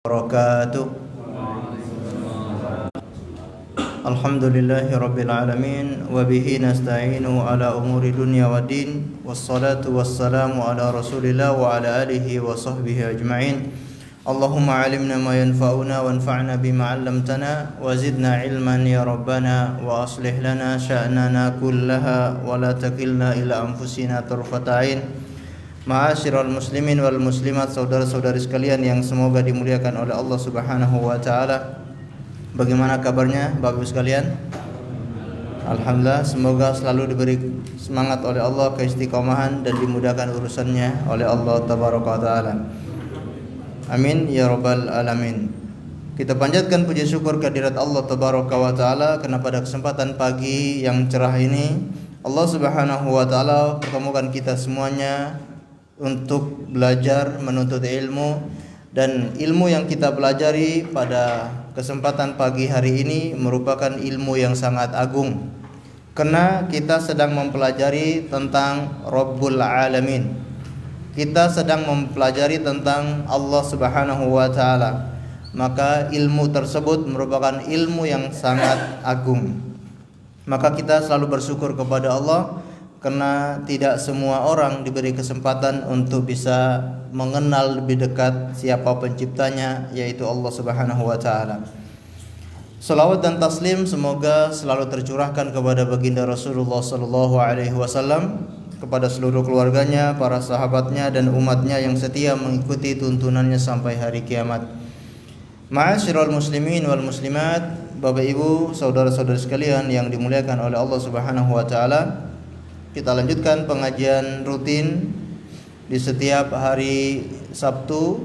wabarakatuh. Alhamdulillahi rabbil alamin wa bihi nasta'inu ala umuri dunya waddin wassalatu wassalamu ala rasulillah wa ala alihi wa sahbihi ajma'in. Allahumma 'allimna ma yanfa'una wanfa'na bima 'allamtana wa zidna ilman ya rabbana wa aslih lana sya'nana kullaha wa la takilna ila anfusina tarfata 'ain. Ma'asyiral muslimin wal muslimat, saudara-saudari sekalian yang semoga dimuliakan oleh Allah Subhanahu wa taala. Bagaimana kabarnya Bapak Ibu sekalian? Alhamdulillah, semoga selalu diberi semangat oleh Allah, keistiqomahan dan dimudahkan urusannya oleh Allah tabaraka wa taala. Amin ya rabbal alamin. Kita panjatkan puji syukur kehadirat Allah tabaraka wa taala karena pada kesempatan pagi yang cerah ini Allah Subhanahu wa taala pertemukan kita semuanya untuk belajar menuntut ilmu, dan ilmu yang kita pelajari pada kesempatan pagi hari ini merupakan ilmu yang sangat agung karena kita sedang mempelajari tentang Rabbul Alamin. Kita sedang mempelajari tentang Allah Subhanahu wa taala. Maka ilmu tersebut merupakan ilmu yang sangat agung. Maka kita selalu bersyukur kepada Allah karena tidak semua orang diberi kesempatan untuk bisa mengenal lebih dekat siapa penciptanya, yaitu Allah Subhanahu wa taala. Salawat dan taslim semoga selalu tercurahkan kepada baginda Rasulullah sallallahu alaihi wasallam, kepada seluruh keluarganya, para sahabatnya dan umatnya yang setia mengikuti tuntunannya sampai hari kiamat. Ma'asyiral muslimin wal muslimat, Bapak Ibu, saudara-saudari sekalian yang dimuliakan oleh Allah Subhanahu wa taala. Kita lanjutkan pengajian rutin di setiap hari Sabtu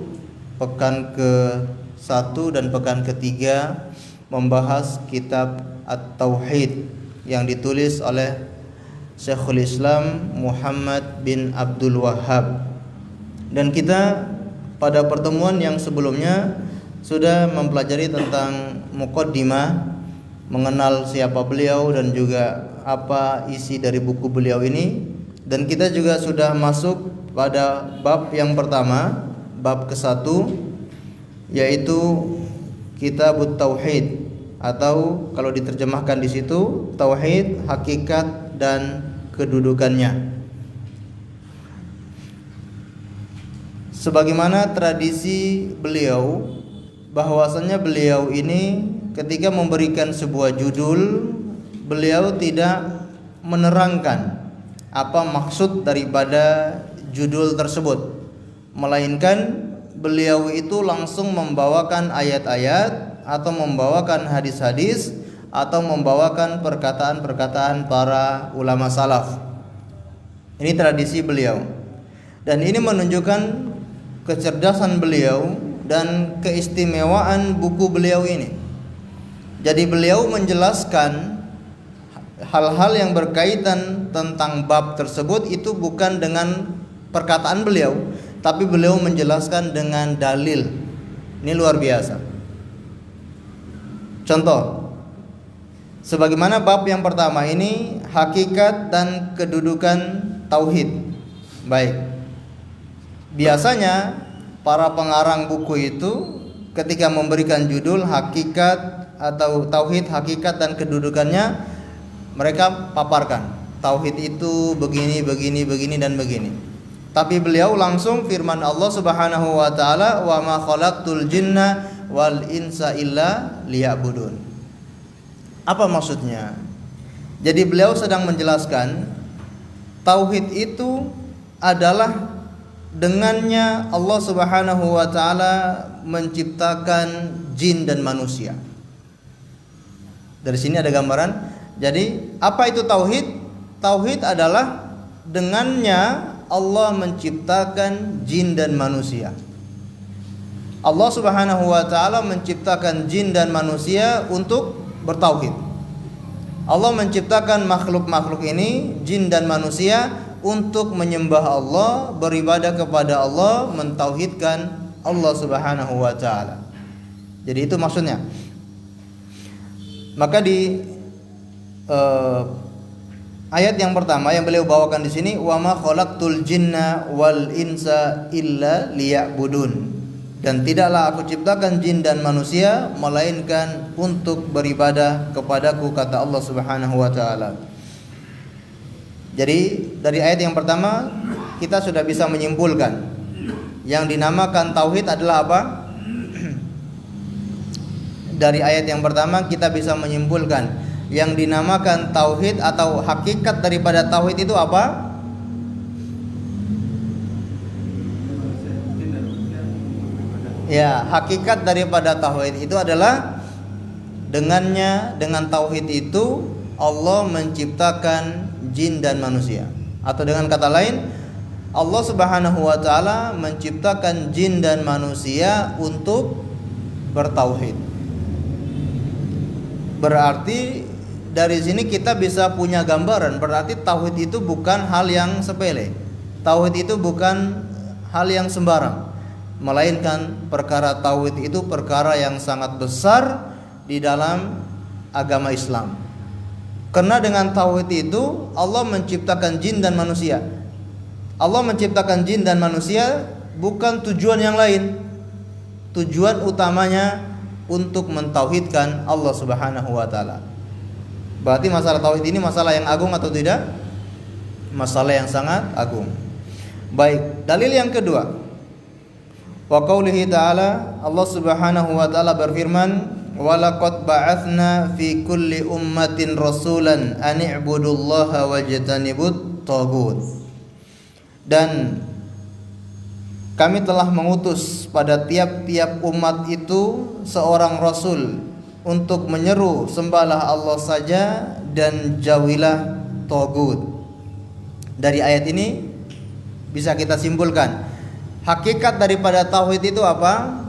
pekan ke-1 dan pekan ke-3 membahas kitab At-Tauhid yang ditulis oleh Syekhul Islam Muhammad bin Abdul Wahhab. Dan kita pada pertemuan yang sebelumnya sudah mempelajari tentang muqaddimah, mengenal siapa beliau dan juga apa isi dari buku beliau ini, dan kita juga sudah masuk pada bab yang pertama, bab ke-1, yaitu Kitabut Tauhid, atau kalau diterjemahkan di situ tauhid, hakikat dan kedudukannya. Sebagaimana tradisi beliau, bahwasanya beliau ini ketika memberikan sebuah judul, beliau tidak menerangkan apa maksud daripada judul tersebut, melainkan beliau itu langsung membawakan ayat-ayat atau membawakan hadis-hadis atau membawakan perkataan-perkataan para ulama salaf. Ini tradisi beliau, dan ini menunjukkan kecerdasan beliau dan keistimewaan buku beliau ini. Jadi beliau menjelaskan hal-hal yang berkaitan tentang bab tersebut itu bukan dengan perkataan beliau, tapi beliau menjelaskan dengan dalil. Ini luar biasa. Contoh, sebagaimana bab yang pertama ini, hakikat dan kedudukan tauhid. Baik. Biasanya para pengarang buku itu ketika memberikan judul hakikat atau tauhid, hakikat dan kedudukannya, mereka paparkan tauhid itu begini, begini, begini dan begini. Tapi beliau langsung firman Allah Subhanahu wa taala, "Wa ma khalaqtul jinna wal insa illa liya'budun." Apa maksudnya? Jadi beliau sedang menjelaskan tauhid itu adalah dengannya Allah Subhanahu wa taala menciptakan jin dan manusia. Dari sini ada gambaran. Jadi apa itu tauhid? Tauhid adalah dengannya Allah menciptakan jin dan manusia. Allah Subhanahu wa taala menciptakan jin dan manusia untuk bertauhid. Allah menciptakan makhluk-makhluk ini, jin dan manusia, untuk menyembah Allah, beribadah kepada Allah, mentauhidkan Allah Subhanahu wa taala. Jadi itu maksudnya. Maka di ayat yang pertama yang beliau bawakan di sini, wa ma khalaqtul jinna wal insa illa liya'budun. Dan tidaklah aku ciptakan jin dan manusia melainkan untuk beribadah kepadaku, kata Allah Subhanahu wa taala. Jadi dari ayat yang pertama kita sudah bisa menyimpulkan yang dinamakan tauhid adalah apa? Dari ayat yang pertama kita bisa menyimpulkan yang dinamakan tauhid atau hakikat daripada tauhid itu apa? Ya, hakikat daripada tauhid itu adalah dengan tauhid itu Allah menciptakan jin dan manusia. Atau dengan kata lain, Allah Subhanahu wa taala menciptakan jin dan manusia untuk bertauhid. Berarti dari sini kita bisa punya gambaran, berarti tauhid itu bukan hal yang sepele. Tauhid itu bukan hal yang sembarang, melainkan perkara tauhid itu perkara yang sangat besar di dalam agama Islam. Karena dengan tauhid itu Allah menciptakan jin dan manusia. Allah menciptakan jin dan manusia bukan tujuan yang lain. Tujuan utamanya untuk mentauhidkan Allah Subhanahu wa taala. Berarti masalah tauhid ini masalah yang agung atau tidak? Masalah yang sangat agung. Baik, dalil yang kedua. Wa qaulihi ta'ala, Allah Subhanahu wa taala berfirman, "Wa laqad ba'atsna fi kulli ummatin rasulan an i'budullaha wajtanibut taghut." Dan kami telah mengutus pada tiap-tiap umat itu seorang rasul untuk menyeru sembahlah Allah saja dan jauhilah taghut. Dari ayat ini bisa kita simpulkan hakikat daripada tauhid itu apa?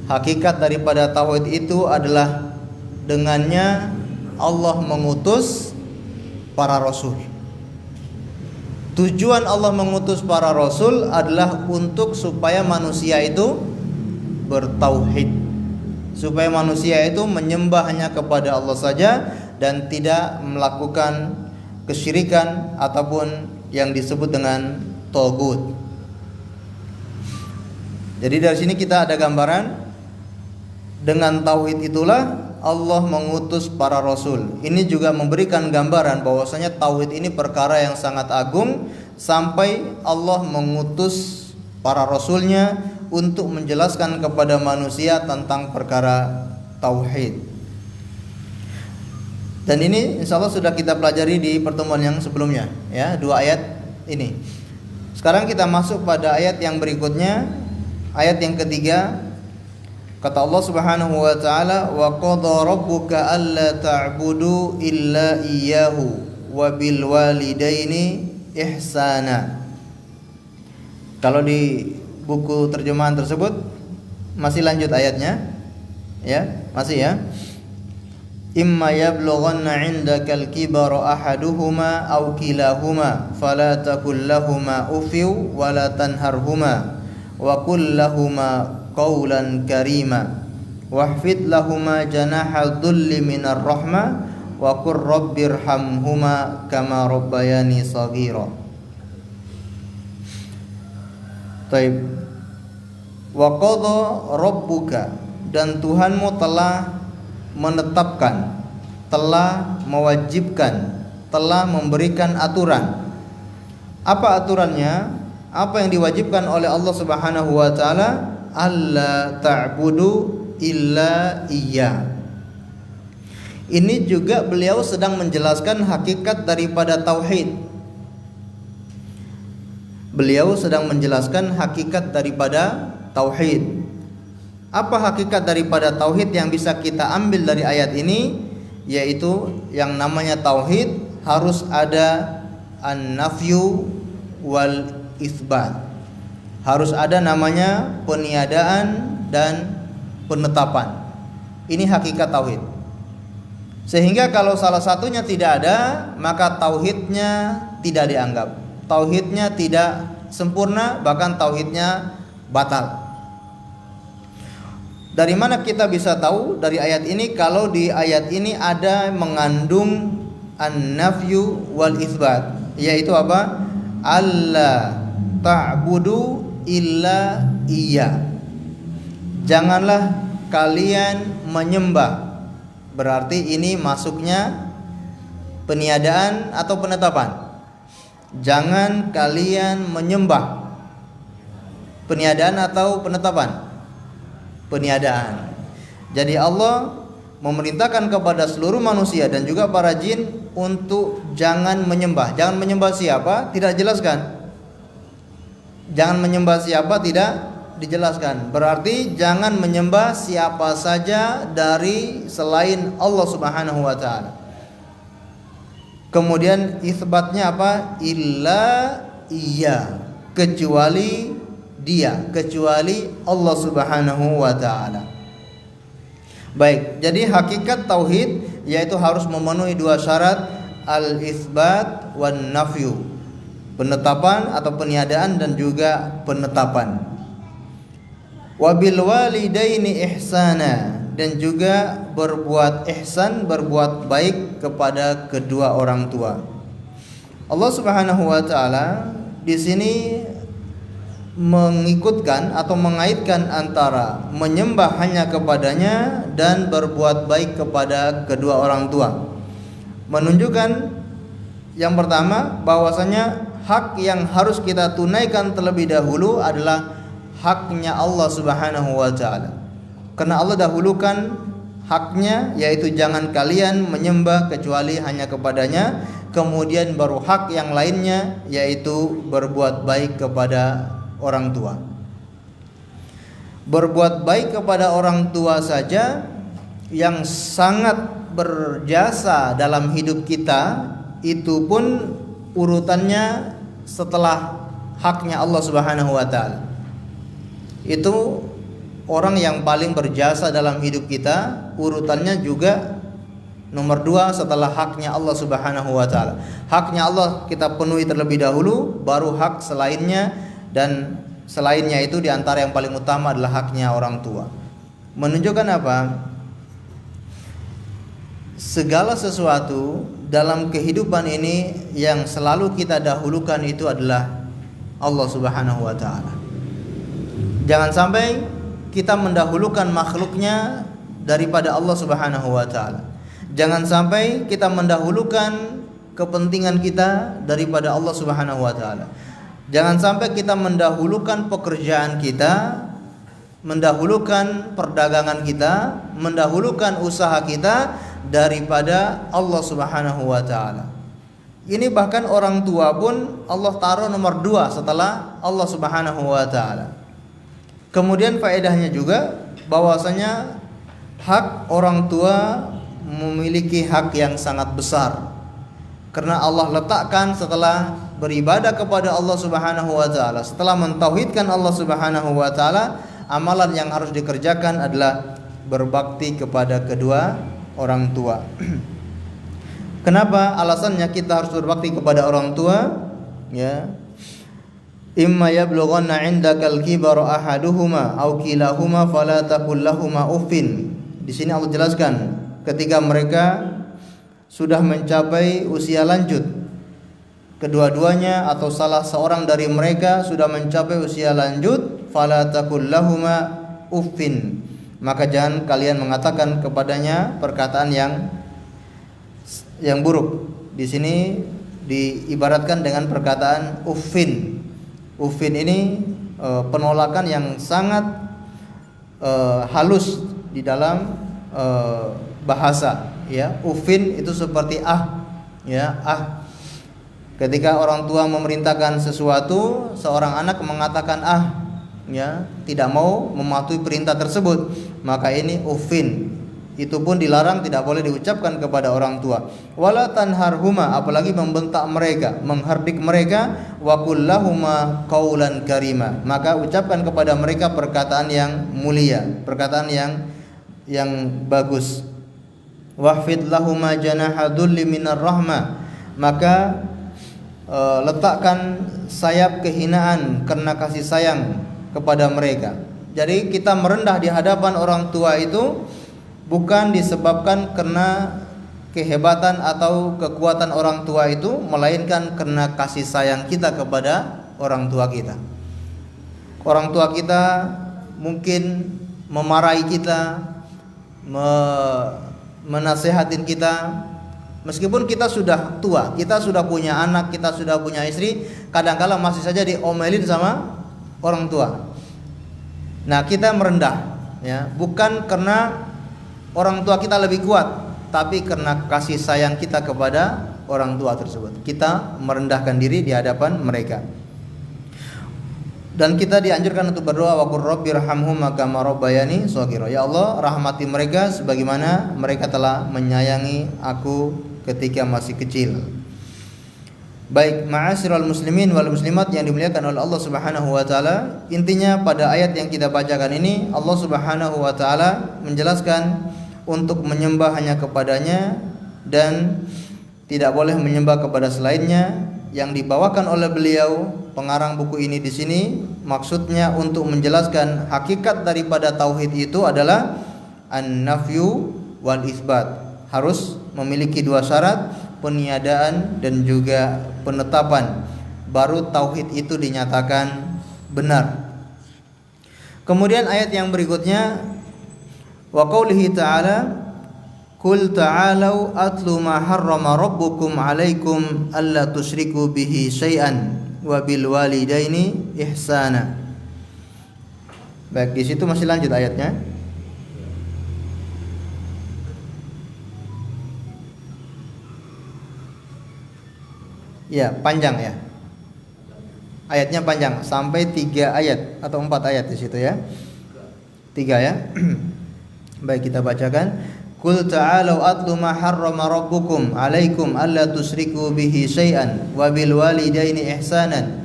Hakikat daripada tauhid itu adalah dengannya Allah mengutus para rasul. Tujuan Allah mengutus para rasul adalah untuk supaya manusia itu bertauhid, supaya manusia itu menyembah hanya kepada Allah saja dan tidak melakukan kesyirikan ataupun yang disebut dengan taghut. Jadi dari sini kita ada gambaran, dengan tauhid itulah Allah mengutus para rasul. Ini juga memberikan gambaran bahwasanya tauhid ini perkara yang sangat agung sampai Allah mengutus para rasulnya untuk menjelaskan kepada manusia tentang perkara tauhid. Dan ini insya Allah sudah kita pelajari di pertemuan yang sebelumnya, ya, 2 ayat ini. Sekarang kita masuk pada ayat yang berikutnya, ayat yang ketiga. Kata Allah Subhanahu wa taala, "Wa qadha rabbuka alla ta'budu illa iyyahu wa bil walidaini ihsana." Kalau di buku terjemahan tersebut masih lanjut ayatnya, ya, masih ya. "Imma yablughanna 'indakal kibara ahaduhuma aw kilahuma fala taqul lahumā uffin wa la tanharhumā wa qul lahumā qawlan karima wahfid lahuma janahal dhulli minar rahmah wa qur rabbirhamhuma kama rabbayani shaghira." Taib. Wa qadha rabbuka, dan Tuhanmu telah menetapkan, telah mewajibkan, telah memberikan aturan. Apa aturannya? Apa yang diwajibkan oleh Allah Subhanahu wa taala? Alla ta'budu illa iya. Ini juga beliau sedang menjelaskan hakikat daripada tauhid. Beliau sedang menjelaskan hakikat daripada tauhid. Apa hakikat daripada tauhid yang bisa kita ambil dari ayat ini? Yaitu yang namanya tauhid harus ada an-nafyu wal itsbat. Harus ada namanya peniadaan dan penetapan. Ini hakikat tauhid. Sehingga kalau salah satunya tidak ada, maka tauhidnya tidak dianggap. Tauhidnya tidak sempurna, bahkan tauhidnya batal. Dari mana kita bisa tahu dari ayat ini? Kalau di ayat ini ada mengandung an-nafyu wal itsbat, yaitu apa? Alla ta'budu illa iya. Janganlah kalian menyembah. Berarti ini masuknya peniadaan atau penetapan. Jangan kalian menyembah. Peniadaan atau penetapan? Peniadaan. Jadi Allah memerintahkan kepada seluruh manusia dan juga para jin untuk jangan menyembah. Jangan menyembah siapa? Tidak dijelaskan. Jangan menyembah siapa? Tidak dijelaskan. Berarti jangan menyembah siapa saja dari selain Allah Subhanahu wa taala. Kemudian isbatnya apa? Illa iya, kecuali dia, kecuali Allah Subhanahu wa taala. Baik, jadi hakikat tauhid yaitu harus memenuhi dua syarat, al-itsbat wan nafyu. Penetapan atau peniadaan dan juga penetapan. Wabil walidaini ihsana, dan juga berbuat ihsan, berbuat baik kepada kedua orang tua. Allah Subhanahu wa taala di sini mengikutkan atau mengaitkan antara menyembah hanya kepadanya dan berbuat baik kepada kedua orang tua. Menunjukkan yang pertama bahwasanya hak yang harus kita tunaikan terlebih dahulu adalah haknya Allah Subhanahu wa taala. Karena Allah dahulukan haknya, yaitu jangan kalian menyembah kecuali hanya kepadanya. Kemudian baru hak yang lainnya, yaitu berbuat baik kepada orang tua. Berbuat baik kepada orang tua saja yang sangat berjasa dalam hidup kita, itu pun urutannya setelah haknya Allah Subhanahu wa taala. Itu orang yang paling berjasa dalam hidup kita, urutannya juga nomor 2 setelah haknya Allah Subhanahu wa taala. Haknya Allah kita penuhi terlebih dahulu, baru hak selainnya, dan selainnya itu diantara yang paling utama adalah haknya orang tua. Menunjukkan apa? Segala sesuatu dalam kehidupan ini yang selalu kita dahulukan itu adalah Allah Subhanahu wa taala. Jangan sampai kita mendahulukan makhluknya daripada Allah Subhanahu wa taala. Jangan sampai kita mendahulukan kepentingan kita daripada Allah Subhanahu wa taala. Jangan sampai kita mendahulukan pekerjaan kita, mendahulukan perdagangan kita, mendahulukan usaha kita daripada Allah Subhanahu wa taala. Ini bahkan orang tua pun Allah taruh nomor 2 setelah Allah Subhanahu wa taala. Kemudian faedahnya juga bahwasanya hak orang tua memiliki hak yang sangat besar. Karena Allah letakkan setelah beribadah kepada Allah Subhanahu wa taala, setelah mentauhidkan Allah Subhanahu wa taala, amalan yang harus dikerjakan adalah berbakti kepada kedua orang tua. Kenapa? Alasannya kita harus berbakti kepada orang tua, ya. Imma yablughanna 'indakal kibara ahaduhuma aw kilahuma fala taqul lahumu uffin. Di sini Allah jelaskan ketika mereka sudah mencapai usia lanjut, kedua-duanya atau salah seorang dari mereka sudah mencapai usia lanjut, fala taqul lahumu uffin, maka jangan kalian mengatakan kepadanya perkataan yang buruk. Di sini diibaratkan dengan perkataan uffin. Uffin ini penolakan yang sangat halus di dalam bahasa, ya. Uffin itu seperti ya, ketika orang tua memerintahkan sesuatu, seorang anak mengatakan ya, tidak mau mematuhi perintah tersebut, maka ini uffin. Itu pun dilarang, tidak boleh diucapkan kepada orang tua. Wala tanharhuma, apalagi membentak mereka, menghardik mereka. Wa qul lahuma qaulan karima, maka ucapkan kepada mereka perkataan yang mulia, perkataan yang bagus. Wahfid lahuma janaha dhulli minar rahmah, maka letakkan sayap kehinaan karena kasih sayang kepada mereka. Jadi kita merendah di hadapan orang tua itu bukan disebabkan karena kehebatan atau kekuatan orang tua itu, melainkan karena kasih sayang kita kepada orang tua kita. Orang tua kita mungkin memarahi kita, menasehatin kita. Meskipun kita sudah tua, kita sudah punya anak, kita sudah punya istri, kadang-kala masih saja diomelin sama orang tua. Nah, kita merendah, ya, bukan karena orang tua kita lebih kuat, tapi karena kasih sayang kita kepada orang tua tersebut. Kita merendahkan diri di hadapan mereka. Dan kita dianjurkan untuk berdoa, wa qur rabbirhamhuma kama rabbayani shaghira. Ya Allah, rahmati mereka sebagaimana mereka telah menyayangi aku ketika masih kecil. Baik, ma'asyiral muslimin wal muslimat yang dimuliakan oleh Allah Subhanahu wa taala, intinya pada ayat yang kita bacakan ini Allah Subhanahu wa taala menjelaskan untuk menyembah hanya kepadanya dan tidak boleh menyembah kepada selainnya. Yang dibawakan oleh beliau pengarang buku ini di sini maksudnya untuk menjelaskan hakikat daripada tauhid itu adalah an-nafyu wal isbat. Harus memiliki dua syarat, peniadaan dan juga penetapan, baru tauhid itu dinyatakan benar. Kemudian ayat yang berikutnya, wa qaulihi ta'ala, qul ta'alau atlu ma harrama rabbukum 'alaikum alla tusyriku bihi syai'an wa bil walidaini ihsana. Baik, di situ masih lanjut ayatnya. Ya, panjang ya. Ayatnya panjang sampai 3 ayat atau 4 ayat di situ ya. 3 ya. Baik, kita bacakan. Qul ta'alu atlu ma harrama rabbukum 'alaikum alla tusyriku bihi syai'an wa bil walidaini ihsanan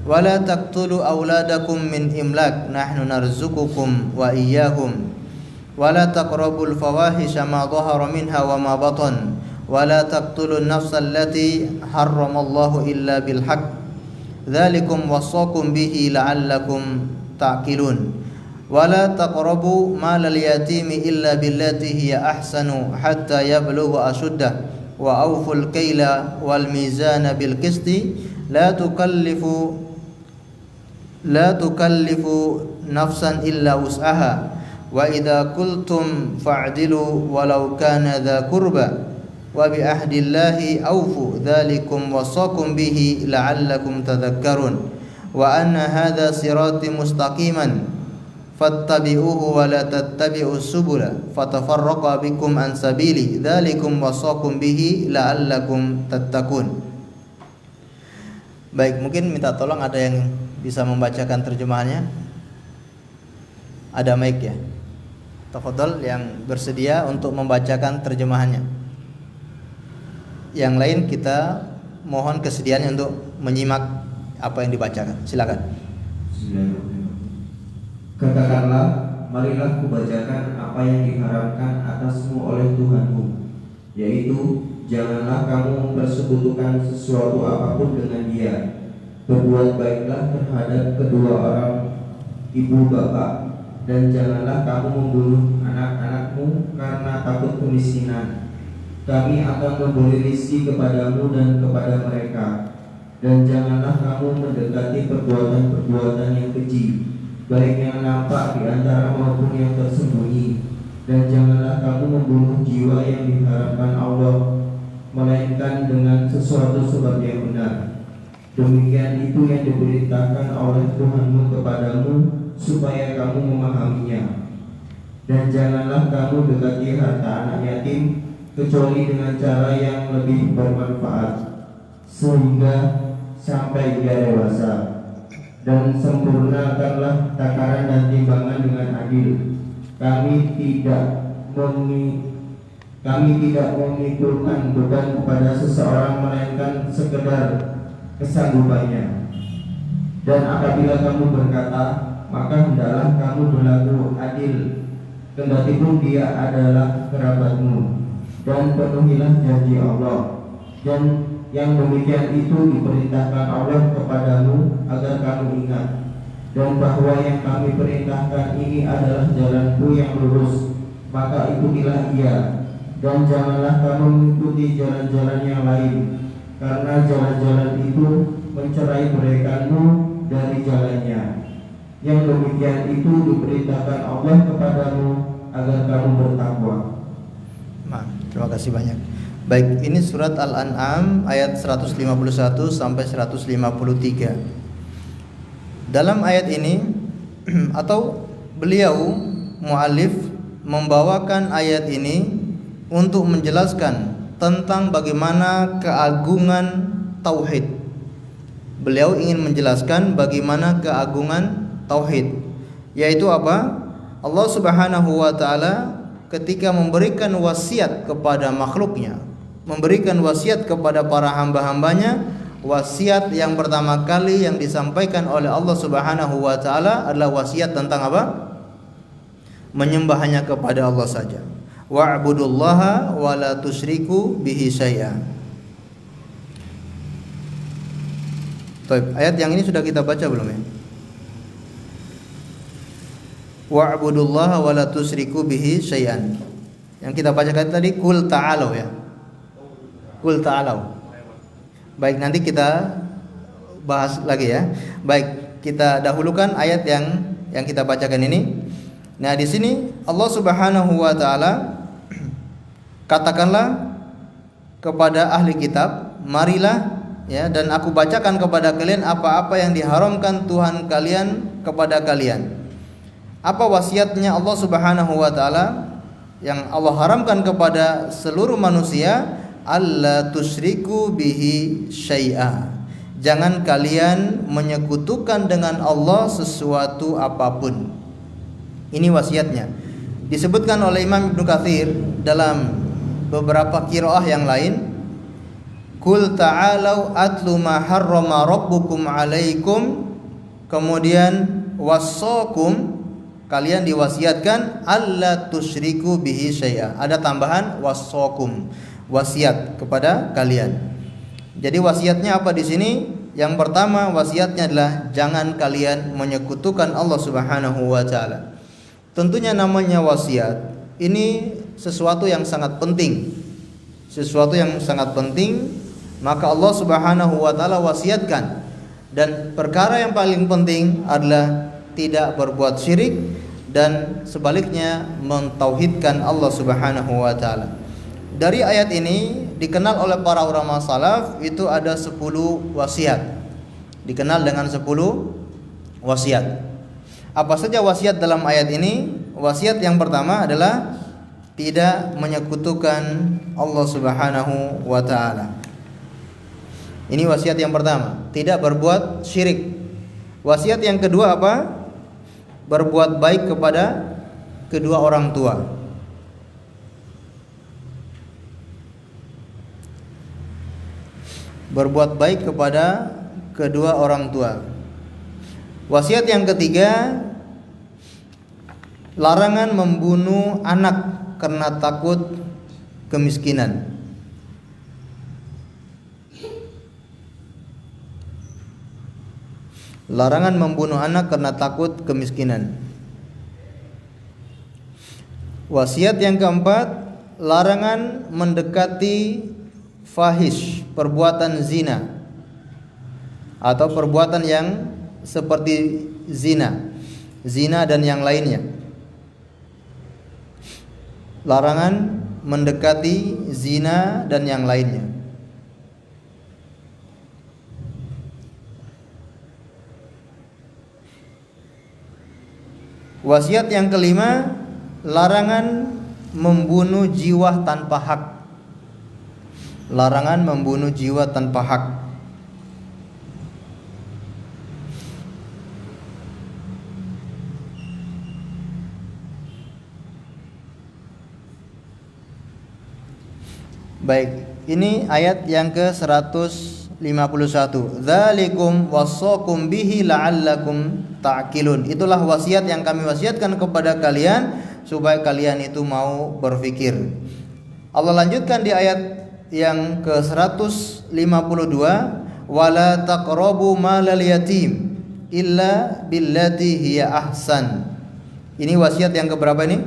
wa la taqtulu auladakum min imlak nahnu narzuqukum wa iyyahum wa la taqrabul fawahisha ma dhahara minha wa ma batan wa la taqtulun nafsa allati harramallahu illa bil haqq dzalikum wasaqum bihi la'allakum ta'qilun. Wala taqrabu malal yatimi illa billati hiya ahsanu hatta yablugha ashuddah wa awful kaila wal mizana bil qisti la tukallifu nafsan illa wus'aha wa idza qultum fa'dilu walau kana dha qurba wa bi ahdillahi awfu dzalikum wasaqum bihi la'allakum tadhakkarun wa anna hadha sirati mustaqiman fattabi'uhu wa la tattabi'us subula fatafarraqa bikum an sabili dzalikum wasaqum bihi la'allakum tattaqun. Baik, mungkin minta tolong ada yang bisa membacakan terjemahannya. Ada mic ya. Tafadhol yang bersedia untuk membacakan terjemahannya. Yang lain kita mohon kesediaannya untuk menyimak apa yang dibacakan. Silakan. Katakanlah, marilah kubacakan apa yang diharamkan atasmu oleh Tuhanmu, yaitu janganlah kamu mempersekutukan sesuatu apapun dengan Dia. Berbuat baiklah terhadap kedua orang ibu bapak, dan janganlah kamu membunuh anak-anakmu karena takut kemiskinan. Kami akan memberi rezeki kepadamu dan kepada mereka. Dan janganlah kamu mendekati perbuatan-perbuatan yang keji, baik yang nampak di antara maupun yang tersembunyi. Dan janganlah kamu membunuh jiwa yang diharamkan Allah, melainkan dengan sesuatu sebab yang benar. Demikian itu yang diberitakan oleh Tuhanmu kepadamu, supaya kamu memahaminya. Dan janganlah kamu dekati harta anak yatim, kecuali dengan cara yang lebih bermanfaat, sehingga sampai dia dewasa. Dan sempurnakanlah takaran dan timbangan dengan adil. Kami tidak memikulkan beban kepada seseorang melainkan sekedar kesanggupannya. Dan apabila kamu berkata, maka hendaklah kamu berlaku adil, kendatipun dia adalah kerabatmu. Dan penuhilah janji Allah. Dan yang demikian itu diperintahkan Allah kepadamu agar kamu ingat, dan bahwa yang kami perintahkan ini adalah jalanku yang lurus, maka ikutilah ia. Dan janganlah kamu mengikuti jalan-jalan yang lain, karena jalan-jalan itu mencerai-beraikanmu dari jalannya. Yang demikian itu diperintahkan Allah kepadamu agar kamu bertakwa. Terima kasih banyak. Baik, ini surat Al-An'am ayat 151 sampai 153. Dalam ayat ini atau beliau muallif membawakan ayat ini untuk menjelaskan tentang bagaimana keagungan tauhid. Beliau ingin menjelaskan bagaimana keagungan tauhid, yaitu apa? Allah Subhanahu wa taala ketika memberikan wasiat kepada makhluknya, memberikan wasiat kepada para hamba-hambanya, wasiat yang pertama kali yang disampaikan oleh Allah Subhanahu wa taala adalah wasiat tentang apa? Menyembah hanya kepada Allah saja. Wa'budullaha wa la tusyriku bihi syai'a. Ayat yang ini sudah kita baca belum ya? Wa'budullaha wa la tusyriku bihi syai'an. Yang kita bacakan tadi qul ta'alu ya. Qul ta'alu. Baik, nanti kita bahas lagi ya. Baik, kita dahulukan ayat yang kita bacakan ini. Nah, di sini Allah Subhanahu wa taala katakanlah kepada ahli kitab, marilah ya, dan aku bacakan kepada kalian apa-apa yang diharamkan Tuhan kalian kepada kalian. Apa wasiatnya Allah Subhanahu wa taala yang Allah haramkan kepada seluruh manusia? Alla tusyriku bihi syai'a. Jangan kalian menyekutukan dengan Allah sesuatu apapun. Ini wasiatnya. Disebutkan oleh Imam Ibnu Katsir dalam beberapa qiraah yang lain, Qul ta'alau atlu ma harrama rabbukum 'alaikum, kemudian wassakum, kalian diwasiatkan alla tusyriku bihi syai'a. Ada tambahan wassakum, wasiat kepada kalian. Jadi wasiatnya apa di sini? Yang pertama wasiatnya adalah jangan kalian menyekutukan Allah Subhanahu wa taala. Tentunya namanya wasiat ini sesuatu yang sangat penting. Sesuatu yang sangat penting, maka Allah Subhanahu wa taala wasiatkan. Dan perkara yang paling penting adalah tidak berbuat syirik dan sebaliknya mentauhidkan Allah Subhanahu wa taala. Dari ayat ini dikenal oleh para ulama salaf itu ada 10 wasiat. Dikenal dengan 10 wasiat. Apa saja wasiat dalam ayat ini? Wasiat yang pertama adalah tidak menyekutukan Allah Subhanahu wa taala. Ini wasiat yang pertama, tidak berbuat syirik. Wasiat yang kedua apa? Berbuat baik kepada kedua orang tua. Berbuat baik kepada kedua orang tua. Wasiat yang ketiga, larangan membunuh anak karena takut kemiskinan. Larangan membunuh anak karena takut kemiskinan. Wasiat yang keempat, larangan mendekati fahish, perbuatan zina atau perbuatan yang seperti zina dan yang lainnya. Larangan mendekati zina dan yang lainnya. Wasiat yang kelima, larangan membunuh jiwa tanpa hak. Larangan membunuh jiwa tanpa hak. Baik, ini ayat yang ke-151. Dzalikum wassakum bihi la'allakum ta'qilun. Itulah wasiat yang kami wasiatkan kepada kalian supaya kalian itu mau berfikir. Allah lanjutkan di ayat yang ke-152, wala taqrabu malal yatim illa billati hiya ahsan. Ini wasiat yang keberapa ini?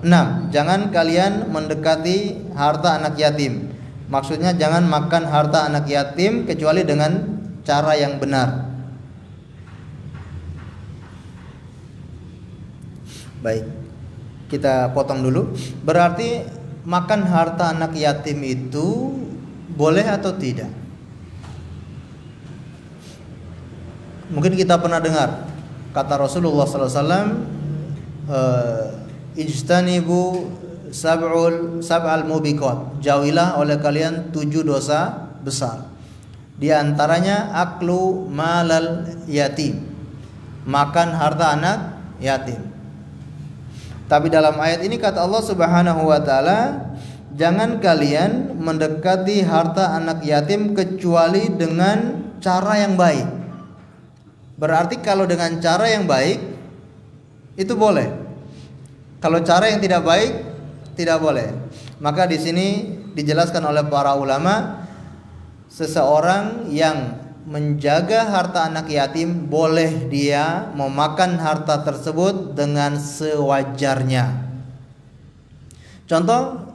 6. Jangan kalian mendekati harta anak yatim. Maksudnya jangan makan harta anak yatim kecuali dengan cara yang benar. Baik, kita potong dulu. Berarti makan harta anak yatim itu boleh atau tidak? Mungkin kita pernah dengar kata Rasulullah SAW, ijtanibu sab'al mubiqat, jauhilah oleh kalian 7 dosa besar. Di antaranya aklu malal yatim, makan harta anak yatim. Tapi dalam ayat ini kata Allah Subhanahu wa taala, jangan kalian mendekati harta anak yatim kecuali dengan cara yang baik. Berarti kalau dengan cara yang baik itu boleh. Kalau cara yang tidak baik tidak boleh. Maka di sini dijelaskan oleh para ulama, seseorang yang menjaga harta anak yatim boleh dia memakan harta tersebut dengan sewajarnya. Contoh,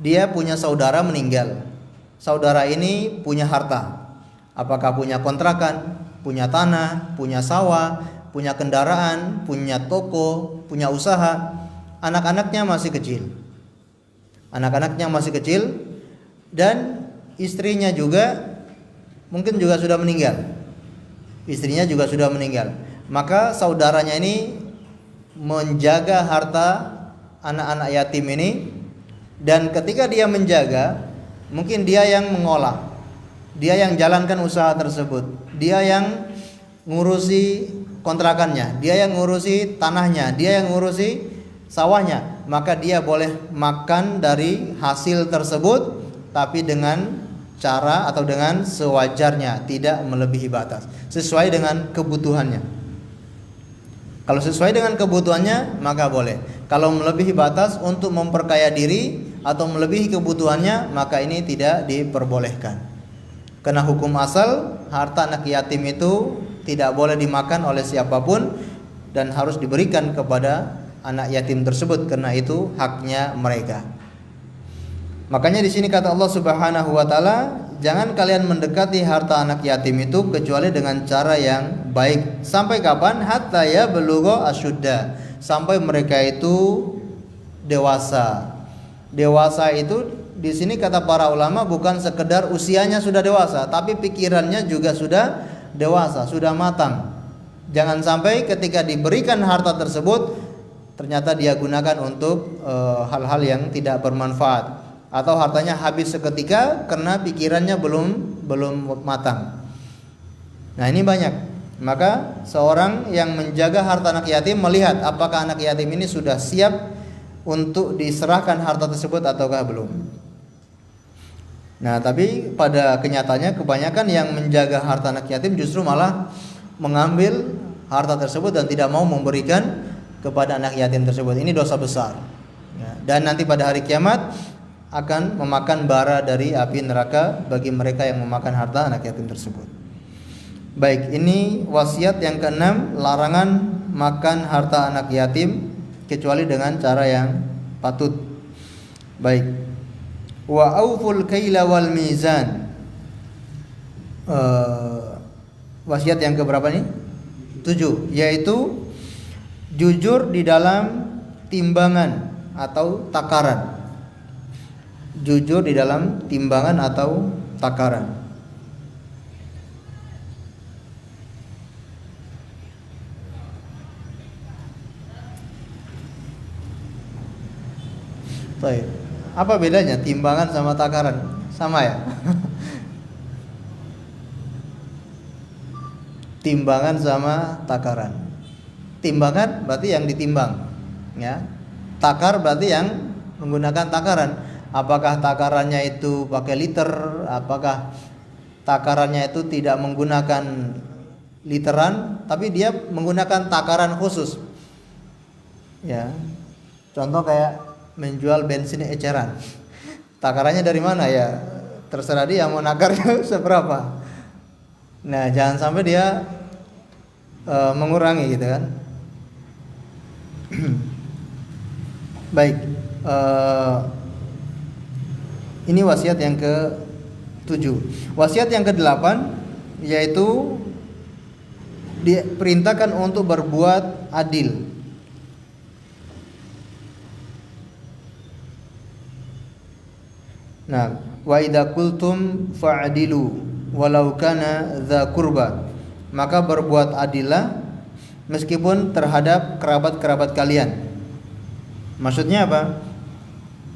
dia punya saudara meninggal. Saudara ini punya harta. Apakah punya kontrakan, punya tanah, punya sawah, punya kendaraan, punya toko, punya usaha. Anak-anaknya masih kecil. Anak-anaknya masih kecil dan istrinya juga mungkin juga sudah meninggal. Istrinya juga sudah meninggal. Maka saudaranya ini menjaga harta anak-anak yatim ini, dan ketika dia menjaga, mungkin dia yang mengolah, dia yang jalankan usaha tersebut, dia yang ngurusi kontrakannya, dia yang ngurusi tanahnya, dia yang ngurusi sawahnya. Maka dia boleh makan dari hasil tersebut, tapi dengan cara atau dengan sewajarnya, tidak melebihi batas, sesuai dengan kebutuhannya. Kalau sesuai dengan kebutuhannya maka boleh. Kalau melebihi batas untuk memperkaya diri atau melebihi kebutuhannya, maka ini tidak diperbolehkan. Karena hukum asal harta anak yatim itu tidak boleh dimakan oleh siapapun dan harus diberikan kepada anak yatim tersebut, karena itu haknya mereka. Makanya di sini kata Allah Subhanahu wa taala, jangan kalian mendekati harta anak yatim itu kecuali dengan cara yang baik. Sampai kapan? Hatta ya belugha asyudda, sampai mereka itu dewasa. Dewasa itu di sini kata para ulama bukan sekedar usianya sudah dewasa, tapi pikirannya juga sudah dewasa, sudah matang. Jangan sampai ketika diberikan harta tersebut ternyata dia gunakan untuk hal-hal yang tidak bermanfaat, atau hartanya habis seketika karena pikirannya belum matang. Nah, ini banyak. Maka seorang yang menjaga harta anak yatim melihat apakah anak yatim ini sudah siap untuk diserahkan harta tersebut ataukah belum. Nah, tapi pada kenyataannya kebanyakan yang menjaga harta anak yatim justru malah mengambil harta tersebut dan tidak mau memberikan kepada anak yatim tersebut. Ini dosa besar. Dan nanti pada hari kiamat akan memakan bara dari api neraka bagi mereka yang memakan harta anak yatim tersebut. Baik, ini wasiat yang keenam, larangan makan harta anak yatim kecuali dengan cara yang patut. Baik. Wa auful kaila wal mizan. Wasiat yang keberapa nih? 7, yaitu jujur di dalam timbangan atau takaran. Jujur di dalam timbangan atau takaran. Baik. Apa bedanya timbangan sama takaran? Sama ya? Timbangan sama takaran. Timbangan berarti yang ditimbang, ya. Takar berarti yang menggunakan takaran. Apakah takarannya itu pakai liter, apakah takarannya itu tidak menggunakan literan, tapi dia menggunakan takaran khusus. Ya. Contoh kayak menjual bensin eceran. Takarannya dari mana ya? Terserah dia mau nakarnya seberapa. Nah, jangan sampai dia mengurangi gitu kan. Baik. Ini wasiat yang ke-7. Wasiat yang ke-8 yaitu diperintahkan untuk berbuat adil. Nah, wa idza qultum fa'dilu walau kana dza qurba. Maka berbuat adillah meskipun terhadap kerabat-kerabat kalian. Maksudnya apa?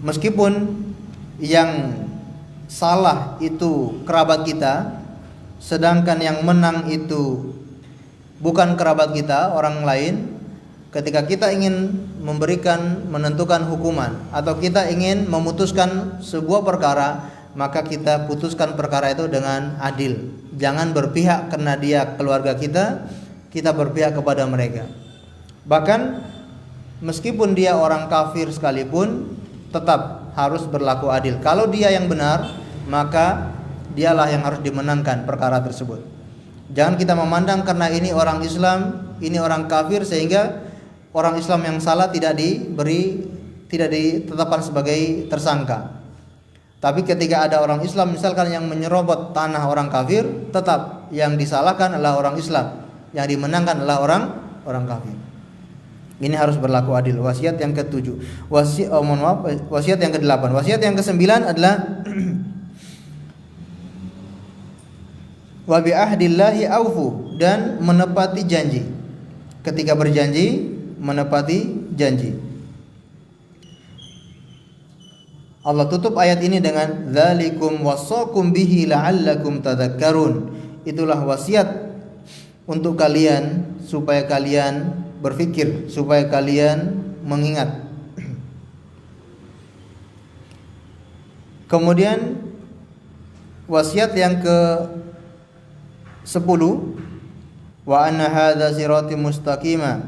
Meskipun yang salah itu kerabat kita, sedangkan yang menang itu bukan kerabat kita, orang lain. Ketika kita ingin menentukan hukuman atau kita ingin memutuskan sebuah perkara, maka kita putuskan perkara itu dengan adil. Jangan berpihak karena dia keluarga kita berpihak kepada mereka. Bahkan meskipun dia orang kafir sekalipun, tetap harus berlaku adil. Kalau dia yang benar, maka dialah yang harus dimenangkan perkara tersebut. Jangan kita memandang karena ini orang Islam, ini orang kafir, sehingga orang Islam yang salah tidak ditetapkan sebagai tersangka. Tapi ketika ada orang Islam misalkan yang menyerobot tanah orang kafir, tetap yang disalahkan adalah orang Islam, yang dimenangkan adalah orang kafir. Ini harus berlaku adil. Wasiat yang ke-7. Wasiat yang ke-8. Wasiat yang ke-9 adalah wa bi ahdillahi aufu, dan menepati janji. Ketika berjanji, menepati janji. Allah tutup ayat ini dengan dzalikum wasaqum bihi la'allakum tadhakkarun. Itulah wasiat untuk kalian supaya kalian berfikir, supaya kalian mengingat. Kemudian wasiat yang ke-10, wa anna hadza sirati mustaqima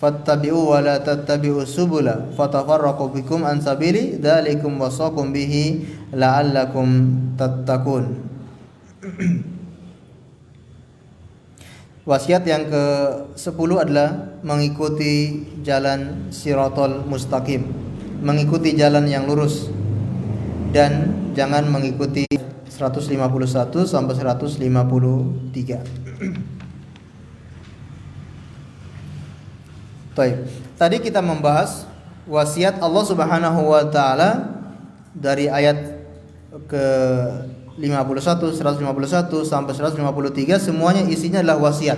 fattabi'u wa la tattabi'u subula fatafarraqu bikum an sabili dzalikum wasaqum bihi la'allakum tattaqun. Wasiat yang ke-10 adalah mengikuti jalan siratal mustaqim, mengikuti jalan yang lurus, dan jangan mengikuti 151 sampai 153. Baik. Tadi kita membahas wasiat Allah Subhanahu wa taala dari ayat ke 51, 151 sampai 153, semuanya isinya adalah wasiat.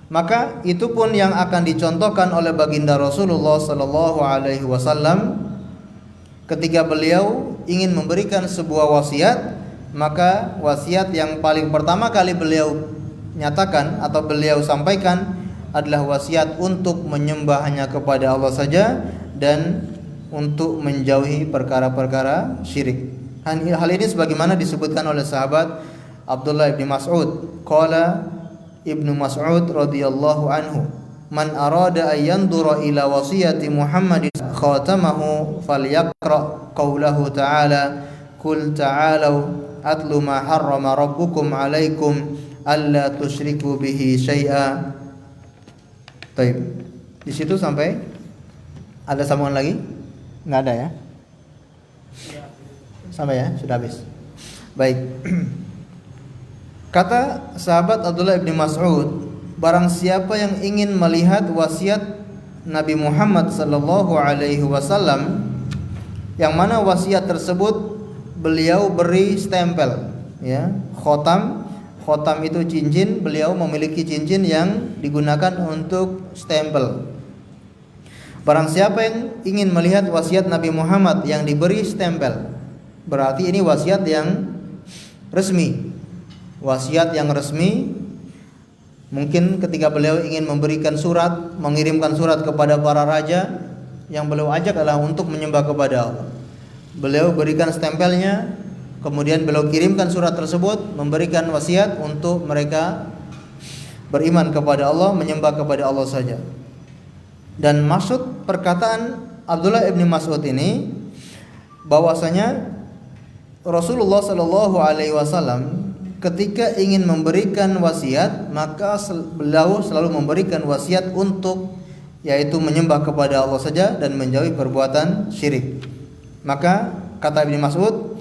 Maka itu pun yang akan dicontohkan oleh baginda Rasulullah sallallahu alaihi wasallam ketika beliau ingin memberikan sebuah wasiat. Maka wasiat yang paling pertama kali beliau nyatakan atau beliau sampaikan adalah wasiat untuk menyembah hanya kepada Allah saja dan untuk menjauhi perkara-perkara syirik. Hal ini sebagaimana disebutkan oleh sahabat Abdullah bin Mas'ud. Qala Ibnu Mas'ud radhiyallahu anhu, "Man arada an yandura ila wasiyati Muhammadin khatamahu falyaqra qawlahu ta'ala, qul ta'alu atlu ma harrama rabbukum 'alaikum alla tusyriku bihi syai'a." Baik. Di situ sampai ada sambungan lagi? Enggak ada ya? Sampai ya, sudah habis. Baik. Kata sahabat Abdullah bin Mas'ud, barang siapa yang ingin melihat wasiat Nabi Muhammad sallallahu alaihi wasallam, yang mana wasiat tersebut beliau beri stempel, ya, khotam. Khotam itu cincin, beliau memiliki cincin yang digunakan untuk stempel. Barang siapa yang ingin melihat wasiat Nabi Muhammad yang diberi stempel, berarti ini wasiat yang resmi. Wasiat yang resmi. Mungkin ketika beliau ingin memberikan surat, mengirimkan surat kepada para raja, yang beliau ajak adalah untuk menyembah kepada Allah. Beliau berikan stempelnya, kemudian beliau kirimkan surat tersebut, memberikan wasiat untuk mereka beriman kepada Allah, menyembah kepada Allah saja. Dan maksud perkataan Abdullah bin Mas'ud ini bahwasanya Rasulullah sallallahu alaihi wasallam ketika ingin memberikan wasiat, maka beliau selalu memberikan wasiat untuk, yaitu menyembah kepada Allah saja dan menjauhi perbuatan syirik. Maka kata Ibnu Mas'ud,